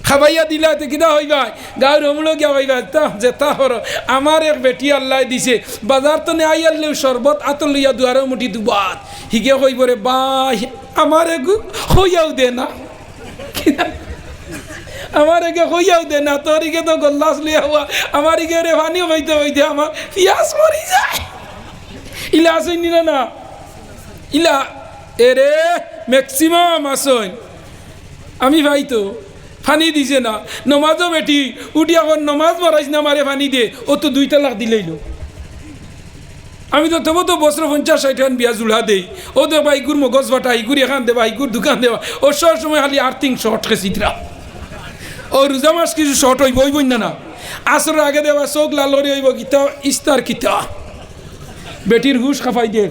খাবাইয়া দিলা তো কিনা হইবা গাঁর রমলো গিয়া হইবা তা যে তা হর আমার এক বেটি আল্লাহ দিছে বাজার তো নেই আইয়ালেও শরবত আতর লইয়া দুয়ারে মুঠি দুবাত হিগে হইব রে বাই আমার এগু হইয়াও দে না আমার একে হইয়াও দে না তোর ইকে তো গল্লাস লিয়া হওয়া আমার ইকে রে পানি হইতে হইতে আমার পিয়াস মরি যায় ইলা আসইন না ইলা এরে ম্যাক্সিমাম আসইন আমি ভাই তো ফানি দিছে না নমাজও বেটি উঠি এখন নমাজ পড়াইছ না মারে ফানি দে ও তো 2 তালাক দিলেইল আমি তো তবু তো বছর 50-60 বিয়া জুড়া দেই ও তো বাইকুর মগজ বাটা ইগুর এখান দেবা ইগুর দোকান দেবা ও সব সময় খালি আর্থিং শর্ট খেসিতরা ও রোজা মাস কিছু শর্ট হইব হইব না আসর আগে দেবা চোখ লাল হইব কিতা ইস্তার কিতা বেটির হুশ খাফাই দে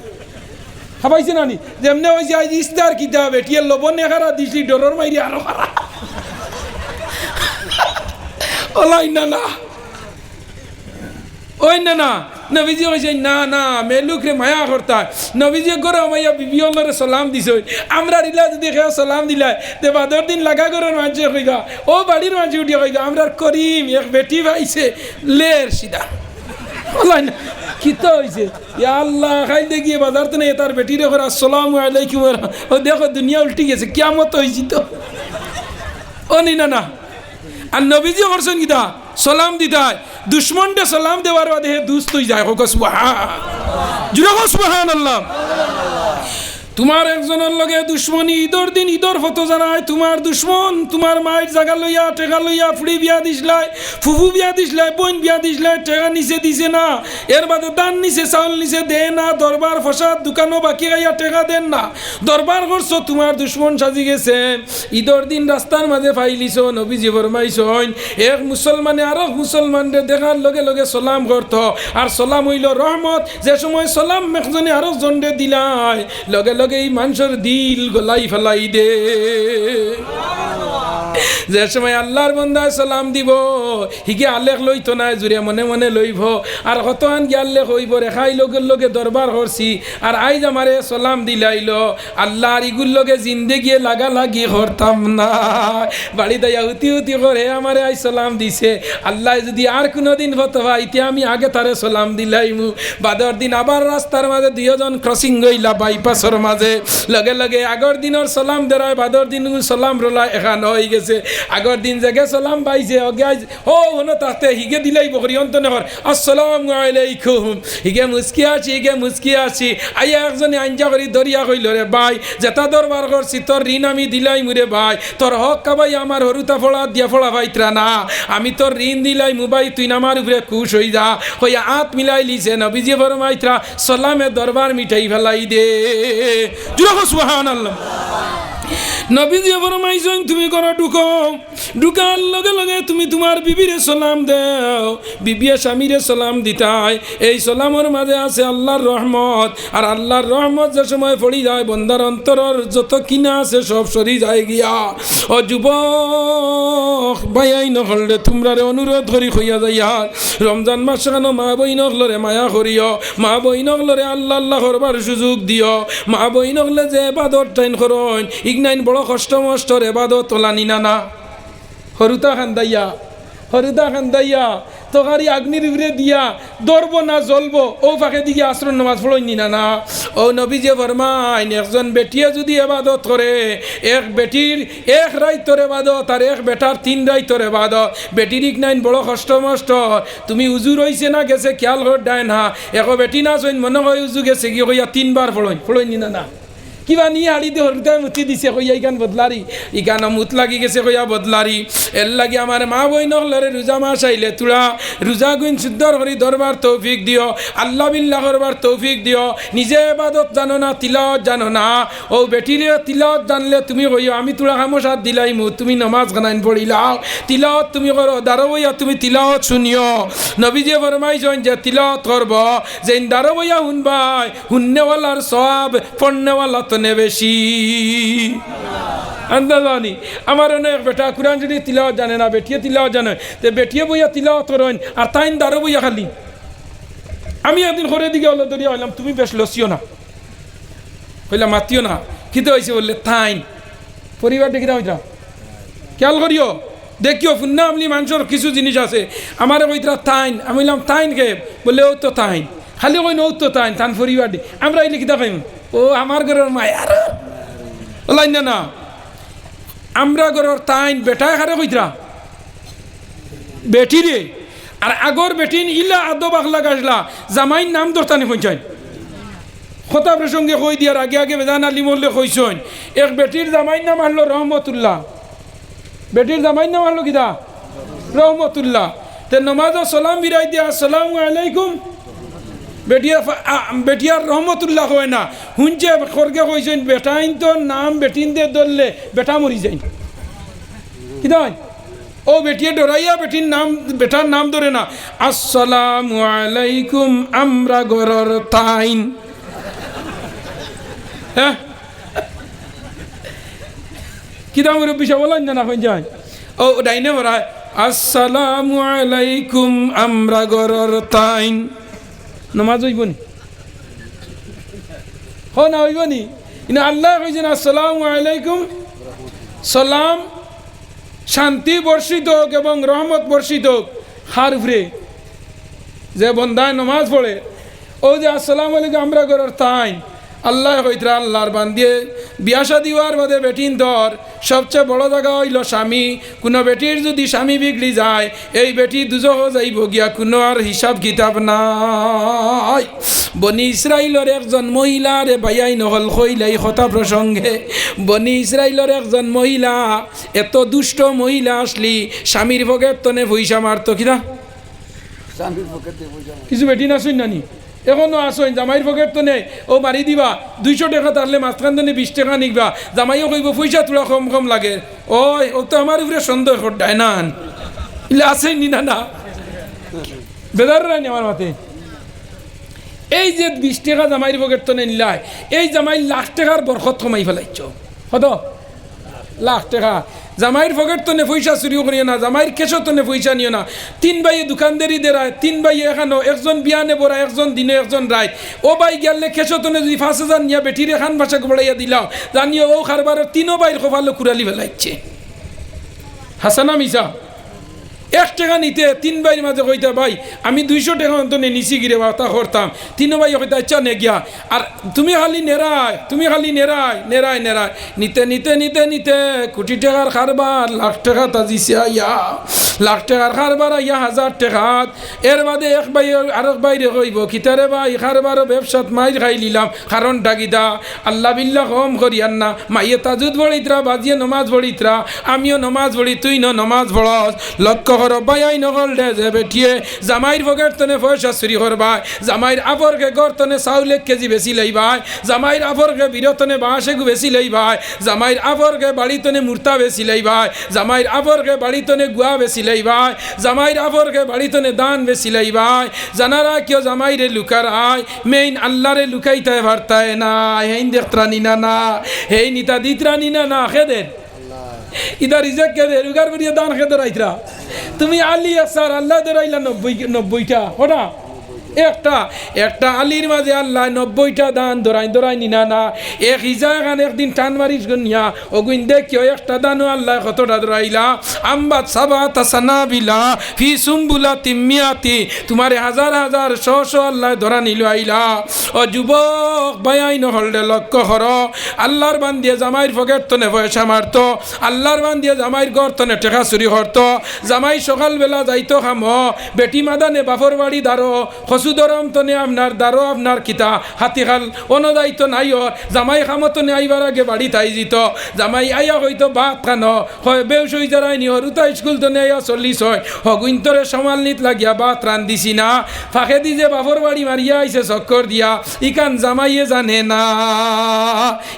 খাফাইছে নানি যেমনে হয়েছে আজ ইস্তার কিতা বেটির লবণ নেখারা দিছি ডরর মাইরি আরো খারা ওলাই না ওই না নবীজি হয়েছে না না মেলুকরে মায়া করতা নবীজি করে মাইয়া বিবিওলরে সালাম দিছে আমরা রিলা যদি খেয়ে সালাম দিলাই তে বাদর দিন লাগা করার মানুষ কইগা ও বাড়ির মানুষ উঠিয়া কইগা আমরা করিম এক বেটি পাইছে লের সিধা ওলাই না কিতা হয়েছে ইয়া আল্লাহ খাইতে গিয়ে বাজার তো নেই তার বেটির করে আসসালামু আলাইকুম ও দেখো দুনিয়া উল্টি গেছে কিয়ামত হয়েছি তো ও নি না আর নবীজি করছেন কিতা সালাম দিতায় দুশ্মনটা সালাম দেওয়ার বাদে হে দুস্থ হয়ে যায় হোক সুবহান জুড়ে হোক সুবহানাল্লাহ তোমার একজনের লগে দুশ্মনী ঈদর দিন ঈদর ফটো জানায় তোমার দুশ্মন তোমার মায়ের জায়গা লইয়া টেকা লইয়া ফুড়ি বিয়া দিসলাই ফুফু বিয়া দিসলাই বোন বিয়া দিসলাই টেকা নিচে দিছে না এর বাদে দান নিচে চাউল নিচে দে না দরবার ফসাদ দোকানও বাকি গাইয়া টেকা দেন না দরবার করছো তোমার দুশ্মন সাজি গেছে ঈদর দিন রাস্তার মাঝে ফাইলিছ নবীজি ফরমাইছন এক মুসলমানে আর মুসলমানরে দেখার লগে লগে সালাম করত আর সালাম হইল রহমত যে সময় সালাম একজনে আরো জনরে দিলাই লগে লগে এই মানুষের দিল গলাই ফেলাই দে যে সময় আল্লাহর বন্দায় সালাম দিব হিগে আলেখ লইতো না জুড়ে মনে মনে লইব আর কত আন গিয়ে আল্লেখ হইব রেখাই লগে লগে দরবার করছি আর আইজ আমারে সালাম দিলাইল আল্লাহর ইগুর লগে জিন্দেগিয়ে লাগা লাগি করতাম না বাড়ি দাইয়া উতি উতি করে আমারে আই সালাম দিছে আল্লাহ যদি আর কোনো দিন হতো ভাইতে আমি আগে তারে সালাম দিলাইমু বাদর দিন আবার রাস্তার মাঝে দুইজন ক্রসিং গইলা বাইপাসের মাঝে লগে লগে আগর দিনের সালাম দেরায় বাদর দিন সালাম রোলা এখান হয়ে গেছে আগর দিন জায়গা সালাম পাইছে ও হনো তাতে হিগে দিলাই বকরি অন্তনে কর আসসালামু আলাইকুম হিগে মুস্কি আছি আইয়া একজনে আঞ্জা করি দরিয়া কইল রে ভাই যেটা দরবার করছি তোর ঋণ আমি দিলাই মুরে ভাই তোর হক কাবাই আমার হরুতা ফোড়া দিয়া ফোড়া ভাইত্রা না আমি তোর ঋণ দিলাই মুবাই তুই আমার উপরে খুশ হই যা হইয়া হাত মিলাই লিছে নবীজি ফরমাইত্রা সালামে দরবার মিঠাই ফেলাই দে জুড়ো সুবহানাল্লাহ নবীজি ফরমাইছেন তুমি করো ঢুকার লগে লগে তুমি তোমার বিবিরে সালাম দাও বিবিয়া স্বামীরে সালাম দিতাই এই সালামের মাঝে আছে আল্লাহর রহমত আর আল্লাহর রহমত যে সময় পড়ি যায় বন্দার অন্তরের যত কিনা আছে সব সরি যায় গিয়া ও যুবক ভাইয়াই নহলে তোমরারে অনুরোধ করি হইয়া যাইয়া রমজান মাস কেন মা বই নহলরে মায়া করিও মা বই নহলরে আল্লাহ আল্লাহ করবার সুযোগ দিও মা বই নহলে যে এবাদত টাইন করন ইগনাইন বড় কষ্ট মষ্টর এবাদত তোলানি না হরুতা খান্দাইয়া তোকারি আগ্নির উপরে দিয়া দরব না জ্বলবো ও ফাঁকে দিকে আশ্রম নামাজ পড়ইনি না ও নবীজে ফরমাইন একজন বেটিয়ে যদি এবাদত করে এক বেটির এক রাইতর এবাদত আর এক বেটার 3 রাইতর এবাদত বেটির ইকনাইন বড় কষ্ট মষ্ট তুমি উজু রইছে না গেছে খেয়াল কর ডায় না এক বেটি না চইন মনে হয় উজু গেছে কি কইয়া 3 বার পড়ইনি না কিবা নিয়ে হাড়ি দিয়ে হরুতায় মুতি দিছে কইয়া ইকান বদলারি ইকান মুত লাগি গেছে কইয়া বদলারি এর লাগে আমার মা বই নহলরে রোজা মাস আইলে তুলা রোজা গুণ শুদ্ধর করি দরবার তৌফিক দিও আল্লাহ বিল্লাহ করবার তৌফিক দিও নিজে ইবাদত জানো না তিলাওয়াত জানো না ও বেটিরে তিলাওয়াত জানলে তুমি কইও আমি তুলা খামোশাত দিলাইমু তুমি নামাজ গানাইন পড়িলাও তিলাওয়াত তুমি করো দাঁড়ো বইয়া তুমি তিলাওয়াত শুনিও নবীজি ফরমাইছেন যে তিলাওয়াত করব যেন দাঁড়ো বইয়া শুনবাই শুননেওয়ালার সওয়াব পড়নেওয়ালা বেশি আন্দাজানি আমার অনেক বেটা কুরআন যদি তিলাওয়াত জানে না বেটিয়ে তিলাওয়াত জানে তো বেটিয়ে বইয়া তিলাওয়াত করেন আর তাইন দাঁড়ো বইয়া খালি আমি একদিন ঘরের দিকে হলো দরিয়া হইলাম তুমি বেশ লসিও না হইলাম মাতিও না কিতে হয়েছে বললে তাইন পরিবার দেখি না খেয়াল করিও দেখিও ফুন্না আমলি মানুষের কিছু জিনিস আছে আমার কইতরা তাইন আমি বললাম তাইন কে বললে ও তো তাইন খালি কই নৌ তো তাইন তান পরিবার দি আমরা এই লিখিতা খাইম ও আমার ঘরের মায়ার ওলাই না আমরা ঘরের তাইন বেটায় খারে কইতরা বেটি রে আর আগর বেটিন ইলা আদব আখলা গাছলা জামাইন নাম দরতানি কইছেন কথা প্রসঙ্গে কই দিয়ার আগে আগে বেজান আলী মোল্লে কইছেন এক বেটির জামাইন নাম হলো রহমতুল্লাহ বেটির জামাইন নাম হলো কিদা রহমতুল্লাহ তে নমাজ সালাম বিরাই দিয়া আসসালামু আলাইকুম বেটিয়ার রহমতুল্লাহ হয় না শুনছে খরকে কইছেন বেটাইন তো নাম বেটিন দিয়ে ধরলে বেটা মরি যায় কি দেয় ও বেটিয়ে ডরাইয়া বেটার নাম ধরে না আসসালামু আলাইকুম আমরা গরর তাইন হ্যাঁ কি দাম বিষয় বলেন না হয়ে যায় ও ডাইনে বলা আসসালামু আলাইকুম আমরা গরর তাইন নমাজ হইবনি হ না হইবনি ইনা আল্লাহ কইছেন আসসালামু আলাইকুম সালাম শান্তি বর্ষিত হোক এবং রহমত বর্ষিত হোক হার উপরে যে বন্দায় নমাজ পড়ে ও যে আসসালামু আলাইকুম আমরা গরর তাইন আল্লাহ কইতরা আল্লাহর বান্দিয়ে বিয়া শাদী হওয়ার বাদে বেটিন ধর সবচেয়ে বড় জায়গা হইল স্বামী। কোনো বেটির যদি স্বামী বিগড়ি যায় এই বেটি দুজহ যাইব গিয়া, কোনো আর হিসাব কিতাব নাই। বনি ইসরাইলের একজন মহিলার ভাইয়াই নহল কইলাই কথা প্রসঙ্গে, বনি ইসরাইলের একজন মহিলা এত দুষ্ট মহিলা আসলি স্বামীর পকেট তনে পয়সা মারতো কিনা কিছু বেটি না শুন নানি এখনো আসেন জামাইর পকেট তো নেই ও মারি দিবা 200 টাকা তাহলে মাঝখান তো 20 টাকা নিবা, জামাইও কইব পয়সা তোলা কম কম লাগে। ওই ও তো আমার উপরে সন্দেহ করডায় না ইলে আসেন নি না না বেদার রানি আমার মাতে। এই যে 20 টাকা জামাইর পকেট তো নিলাই, এই জামাই লাখ টাকার বরকত কমাই ফেলাইছ কত লাখ টাকা। জামাইর পকেট তো নে পয়সা চুরিও করিও না, জামাইর কেশো তো নে পয়সা নিও না। 3 ভাইয়ে দোকানদারি দেরায়, 3 ভাইয়ে এখানো, একজন বিয়ানে বড়া, একজন দিনে, একজন রায়। ও ভাই গেলে কেশো তো নে যদি 5,000 নিয়া বেটির এখান ভাষা বড়াইয়া দিলাও জানিও ও খারবার 3 ভাইয়ের কপালে কুড়ালি ফেলাইছে। হাসানা মিশা 1 টাকা নিতে 3 ভাইয়ের মাঝে কইতা ভাই আমি 200 টাকা অন্তনে নিচি গিরে বাতা করতাম, 3 ভাই কইতা আচ্ছা নে গিয়া। আর তুমি খালি নেরায়, তুমি খালি নেরায় নেরায় নেরায় নিতে নিতে নিতে নিতে কোটি টাকার কারবার, লাখ টাকা তাজিছে আইয়া, লাখ টাকার কারবার আইয়া 1000 টাকা। এর বাদে এক ভাই আরেক বাইরে কইব কিতারে ভাই কারবার ব্যবসাত মাইর খাই লিলাম, কারণ ডাকিদা আল্লাহ বিল্লাহ কম করিয়ান না, মাইয়ে তাজুদ পড়িতরা, বাজিয়ে নমাজ পড়িতরা, আমিও নমাজ পড়ি, তুই নমাজ পড়স। লক্ষ্য বাইয়াই নকল দে যে বেটিয়ে জামাইর পকেট তনে পয়সা চুরি করবাই, জামাইর আপরকে গড় তনে চাউল 1 কেজি বেশি লইবাই, জামাইর আপরকে বিরতনে বাঁশেগু বেশি লইবাই, জামাইর আপরকে বাড়ি তনে মূর্তা বেশি লইবাই, জামাইর আপরকে বাড়ি তনে গুয়া বেশি লইবাই, জামাইর আপরকে বাড়ি তনে দান বেশি লইবাই। জানারা কেউ জামাইরে লুকার আয় মেইন আল্লাহরে লুকাইতে পারতায় না, হেইন দেখত্রানি না না, হেই নিতা দিত্রানি না না খেদের ইদার ইজাক খেদের উগার করিয়া দান খেদের আইতরা। তুমি আলি আসার আল্লাহ দেরাইলা 90টা হটা একটা একটা আলির মাঝে আল্লাহ 90টা দান দরাই নিনা না। এক হিজা এখান একদিন টান মারিস গনিয়া অগুইন দেখিও একটা দানও আল্লাহ কতটা দরাইলা। আম্বাত সাবাত সানাবিলা ফি সুম্বুলা তিমিয়াতি, তোমারে হাজার হাজার শো আল্লাহ ধরা নিল আইলা। ও যুবক বায়াই নহলডে লক্ষ্য কর, আল্লাহর বান দিয়ে জামাইর পকেট তনে পয়সা মারতো, আল্লাহর বান দিয়ে জামাইর ঘর তনে টেকা চুরি করতো। জামাই সকালবেলা যাইতো খাম বেটি মাদানে বাপর বাড়ি দাঁড়ো সুদরম তনে আপনার দারো আপনার কিতা হাতিখাল অনদায়িত নাই। জামাই খামতনে আইবার আগে বাড়ি তাই জিত, জামাই আইয়া হইতো ভাত খানো হয় বেউস হই যারাই নি হরুতা স্কুল তনে আইয়া 40 হয় হগুইন্তরে সমাল নিত লাগিয়া ভাত রান দিছি না। ফাঁকে দি যে বাপর বাড়ি মারিয়া আইছে চক্কর দিয়া ইকান জামাইয়ে জানে না।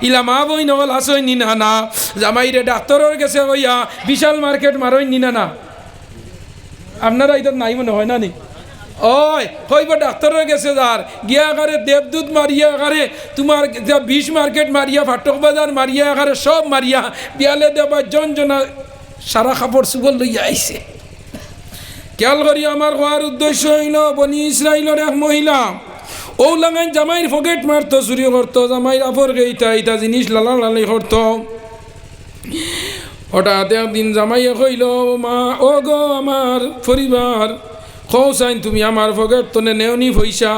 ইলা মা বই নগল আসই নি না না, জামাইরে ডাক্তারের গেছে হইয়া বিশাল মার্কেট মারই নি না না। আপনারা এটা নাই মনে হয় না নি? ওই হইব ডাক্তারের গেছে যার গিয়া আকারে দেবদূত মারিয়া আকারে তোমার বিষ মার্কেট মারিয়া ফাটক বাজার মারিয়া আকারে সব মারিয়া বিয়ালে দেবা জনা সারা কাপড় চুগল লইয়া আইছে। খেয়াল করি আমার হওয়ার উদ্দেশ্য হইল বনি ইসরাইলের এক মহিলা ও লাগাই জামাইর পকেট মারতো, চুরি করতো, জামাইর আপর গেইতা ইটা জিনিস লালাই করতো। হঠাৎ একদিন জামাইয়ে কইল মা ও গো আমার পরিবার খৌসাইন তুমি আমার পকেট তনে নেওনি পয়সা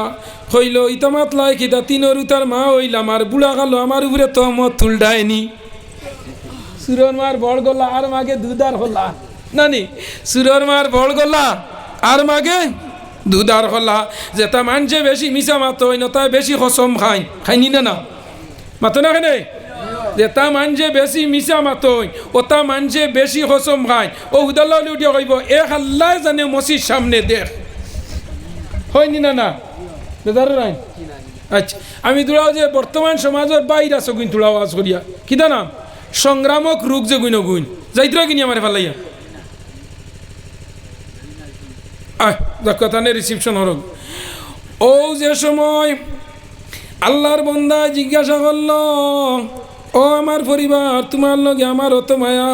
হইল ইতামাত লাই কিতা 3 রুতার মা হইল আমার বুড়া গালো আমার উপরে তহমত তুলডায়নি। সুরর মার বড় গলা আর মাগে দুধার হলা নানি, সুরর মার বড় গলা আর মাগে দুধার হলা। যেটা মানছে বেশি মিশা মাতো হইন তাই বেশি কসম খাইনি না না মাতো না কেনে, যেটা মানছে বেশি মিশা মাতই ওটা মানছে বেশি কসম খায়। ও হুদাল্লা উঠিয়া কইব এক আল্লাহ জানে মসির সামনে দেখ হয়নি না না বেদার নাই। আচ্ছা আমি দূরাও যে বর্তমান সমাজের বাইরে আছো গুণ তোলা আওয়াজ করিয়া কিনা নাম সংগ্রামক রোগ যে গুণ গুণ যাইতরা কিনি আমার ফালাইয়া কথা নেই রিসিপশন হরক। ও যে সময় আল্লাহর বন্দা জিজ্ঞাসা করল ও আমার পরিবার তোমার লগে আমার অত মায়া,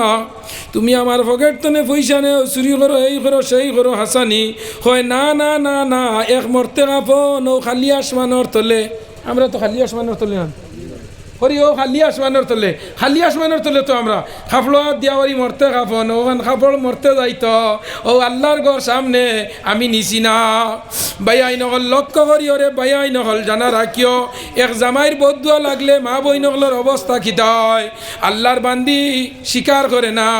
তুমি আমার পকেট তনে পয়সা নেও চুরি করো এই করো সেই করো হাসানি হয় না না না না এক মরতে কাপন ও খালি আসমানোর তলে। আমরা তো খালি আসমানোর তলে না হরি ও খালি আসমানের তলে তো আমরা খাপড় দিয়াবারি মরতে খাপন ওখান খাপড় মরতে যাইতো ও আল্লাহর ঘর সামনে আমি নিছি না বাইয়াই নকল লক্ষ্য করি ওরে বাইয়াই নকল জানা রাখিও এক জামাইর বদুয়া লাগলে মা বই নকলের অবস্থা খিতা হয় আল্লাহর বান্দি স্বীকার করে না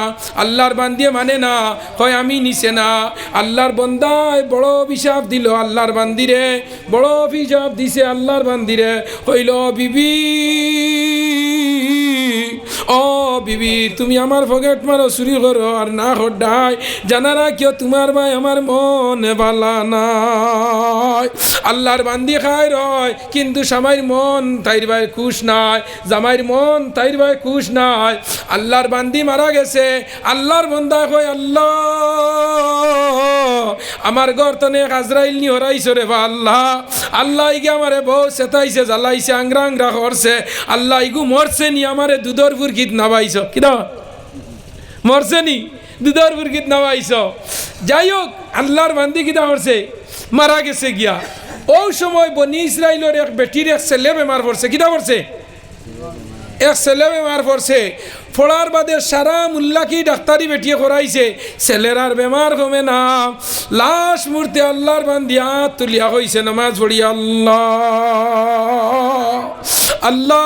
আল্লাহর বান্দিয়ে মানে না হয় আমি নিছে না আল্লাহর বন্দায় বড় অভিশাপ দিল আল্লাহর বান্দিরে বড় অভিশাপ দিছে আল্লাহর বান্দিরে কইল বিবি ও বিবি তুমি আমার পকেট মারো চুরি করো আর না হড্ডাই জানা রাখিও তোমার ভাই আমার মনে বালা নাই আল্লাহর বান্দি খায় রয় কিন্তু স্বামীর মন তাইর ভাই খুশ নাই জামাইর মন তাইর ভাই খুশ নাই আল্লাহর বান্দি মারা গেছে আল্লাহর বন্দা কয় আল্লাহ আমার ঘর তনে আজরাইল নি হরাইছো রে বা আল্লাহ আল্লাহ ইগে আমারে বউ সেতাইছে জ্বালাইছে আংরা আংরা করছে আল্লাহ ইগু মরছে নি আমারে দুধর বুরকিত নাবাইছো কিনা মরছে নি দুধর বুরকিত নাবাইছো যাই হোক আল্লাহর বান্দি কিনা করছে মারা গেছে গিয়া ওই সময় বনি ইসরাইলের এক বেটির এক ছেলে বেমার পড়ছে কিনা পড়ছে এক ছেলে বেমার পড়ছে ফোড়ার বাদে সারা মুল্লাকি ডাক্তারি বেটিয়ে করাইছে ছেলের আর বেমার কমে না লাশ মূর্তি আল্লাহর বান্দিয়া তুলিয়া হইছে নামাজ পড়ি আল্লাহ আল্লাহ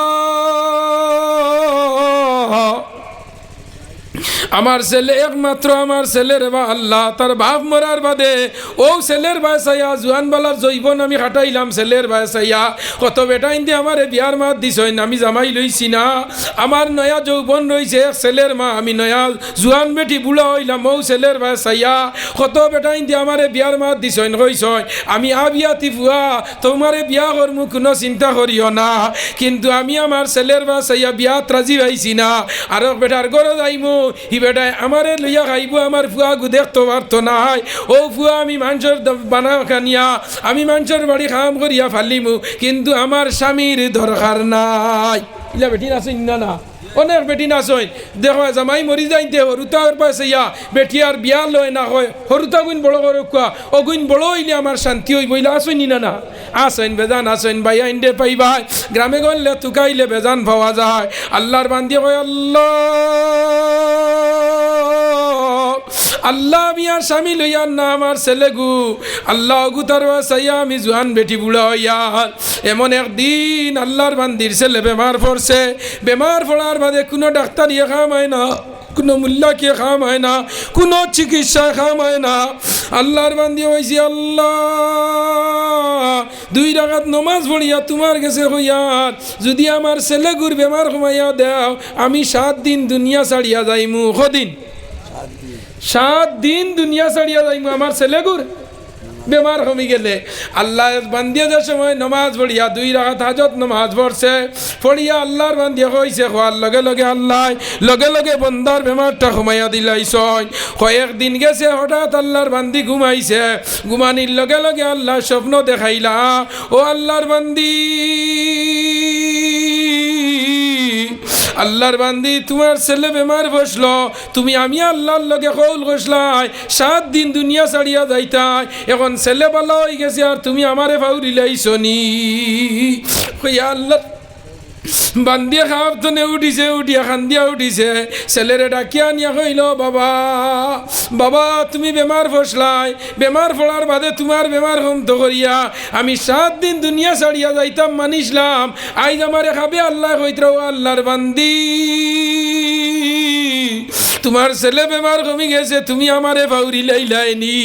আমার ছেলে একমাত্র আমার ছেলের বা আল্লাহ তার বাপ মরার বাদে ও ছেলের বাসাইয়া জুয়ানবালার জৈবন আমি খাটাইলাম ছেলের বাসাইয়া কত বেটাইন দিয়ে আমার বিয়ার মাত দিছইন আমি জামাই লইছি না আমার নয়া যৌবন রয়েছে এক ছেলের মা আমি নয়া জুয়ান বেটি বুড়া হইলাম ও ছেলের বাসাইয়া কত বেটাইন দিয়ে আমার বিয়ার মাত দিছইন কইছই আমি আবিয়াতি ফুয়া তোমার বিয়া করমু কোনো চিন্তা করিও না কিন্তু আমি আমার ছেলের বাসাইয়া বিয়াত রাজি হইছি না আর বেটার গরো যাইমু বেটায় আমারে লইয়া খাইব আমার ফুয়া গু দেখতে পারতো নাই ও ফুয়া আমি মানুষের বানা খানিয়া আমি মানুষের বাড়ি কাম করিয়া ফালিমু কিন্তু আমার স্বামীর দরকার নাই ইলা বেটি নাচইন না না অনেক বেটি নাচইন দেখো জামাই মরি যাইতে হরুতার পাশে ইয়া বেটি আর বিয়া লয় না হয় হরুতা গুণ বড় করে কোয়া ও গুণ বড় হইলে আমার শান্তি হইব ইলা আসইনি না না আসইন বেজান আসইন ভাই আইন দে পাইবাই গ্রামে গলে তুকাইলে বেজান পাওয়া যায় আল্লাহর বান্দি কয় আল্লাহ আল্লাহ আমি আর স্বামী লইয়ার না আমার ছেলে গু আল্লাহ গু তার সাইয়া আমি জোয়ান বেটি বুড়া হইয়ার এমন একদিন আল্লাহর বান্দির ছেলে বেমার পড়ছে বেমার পড়ার বাদে কোনো ডাক্তার ইয়ে খাম হয় না কোনো মূল্যকে খাম হয় না কোনো চিকিৎসা খাম হয় না আল্লাহর বান্দি হয়েছি আল্লাহ 2 রাকাত নমাজ পড়িয়া তোমার কাছে হইয়ার যদি আমার ছেলে গুর বেমার কমাইয়া দেও আমি 7 দিন দুনিয়া ছাড়িয়া যাইমু কদিন 7 দিন দুনিয়া ছাড়িয়া যাইমু আমার ছেলেগুর বেমার কমে গেলে আল্লাহ বান্দিয়া যে সময় নমাজ পড়িয়া 2 রাকাত হাজত নমাজ পড়ছে পড়িয়া আল্লাহর বান্দিয়া কইছে খোয়ার লগে লগে আল্লাহ লগে লগে বন্দার বেমারটা কমাইয়া দিলাইছয় কয়েকদিন গেছে হঠাৎ আল্লাহর বান্দি ঘুমাইছে ঘুমানির লগে লগে আল্লাহ স্বপ্ন দেখাইলা ও আল্লাহর বান্দি আল্লাহর বান্দি তোমার ছেলে বেমার বসলো তুমি আমি আল্লাহর লগে কৌল কইসলাই 7 দিন দুনিয়া ছাড়িয়া যাইতাই এখন ছেলে ভালো হয়ে গেছে আর তুমি আমারে ফাউরি লাইছনি কইয়া আল্লাহ বান্দিয়া খাপ তনে উঠিছে উঠিয়া খান্দিয়া উঠিছে ছেলেরে ডাকিয়া নিয়া কইল বাবা বাবা তুমি বেমার ফসলাই বেমার পড়ার বাদে তোমার বেমার কমত করিয়া আমি 7 দিন দুনিয়া ছাড়িয়া যাইতাম মানিসলাম আইজ আমারে খাবে আল্লাহ কইত্রাও আল্লাহর বান্দি তোমার ছেলে বেমার কমি গেছে তুমি আমারে ফাউরি লাইলাইনি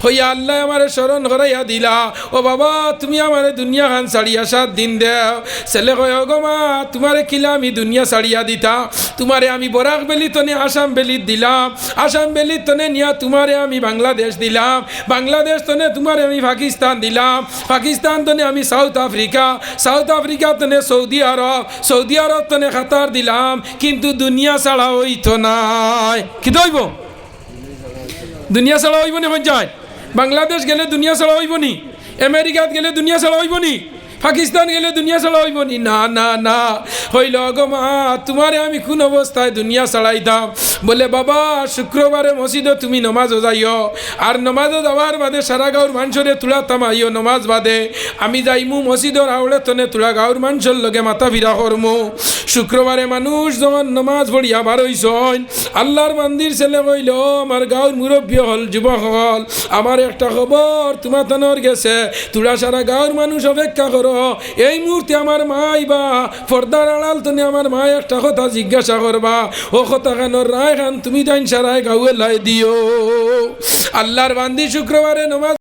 হইয়া আল্লাহ আমারে স্মরণ করাইয়া দিলা ও বাবা তুমি আমারে দুনিয়া খান ছাড়িয়া 7 দিন দেও ছেলে কয় গো মা তোমারে কিলা আমি দুনিয়া ছাড়িয়া দিতা তোমারে আমি বরাক বেলি তনে আসাম বেলি দিলাম আসাম বেলি তনে নিয়া তোমারে আমি বাংলাদেশ দিলাম বাংলাদেশ তনে তোমারে আমি পাকিস্তান দিলাম পাকিস্তান তনে আমি সাউথ আফ্রিকা তনে সৌদি আরব তনে কাতার দিলাম কিন্তু দুনিয়া ছাড়া হইতো নাই কি দইব দুনিয়া ছাড়া হইব নি যায় বাংলাদেশ গেলে দুনিয়া ছাড়া হইব নি আমেরিকাত গেলে দুনিয়া ছাড়া হইব নি পাকিস্তান গেলে দুনিয়া ছাড়া হইব নি না না না হইল গো মা তোমারে আমি কোন অবস্থায় দুনিয়া ছাড়াইতাম বলে বাবা শুক্রবারে মসজিদে তুমি নমাজও যাইও আর নমাজও যাওয়ার বাদে সারা গাঁর মানুষরে তুলা তামাইও নমাজ বাদে আমি যাইমু মসজিদর আউড়ে তনে তুলা গাঁর মানুষের লগে মাথা ফিরা করমু শুক্রবারে মানুষ যখন নমাজ পড়িয়া বার হইছন আল্লাহর মন্দির ছেলে কইল আমার গাঁর মুরব্বী হল যুবক হল আমার একটা খবর তোমার তানোর গেছে তুলা সারা গাঁর মানুষ অপেক্ষা করো এই মুহূর্তে আমার মাই বা পর্দার আড়াল তনে আমার মা একটা কথা জিজ্ঞাসা করবা ও কথা খানোর রায় খান তুমি তাইন সারায় গাঁয়ে লাই দিও আল্লাহর বান্দি শুক্রবারে নমাজ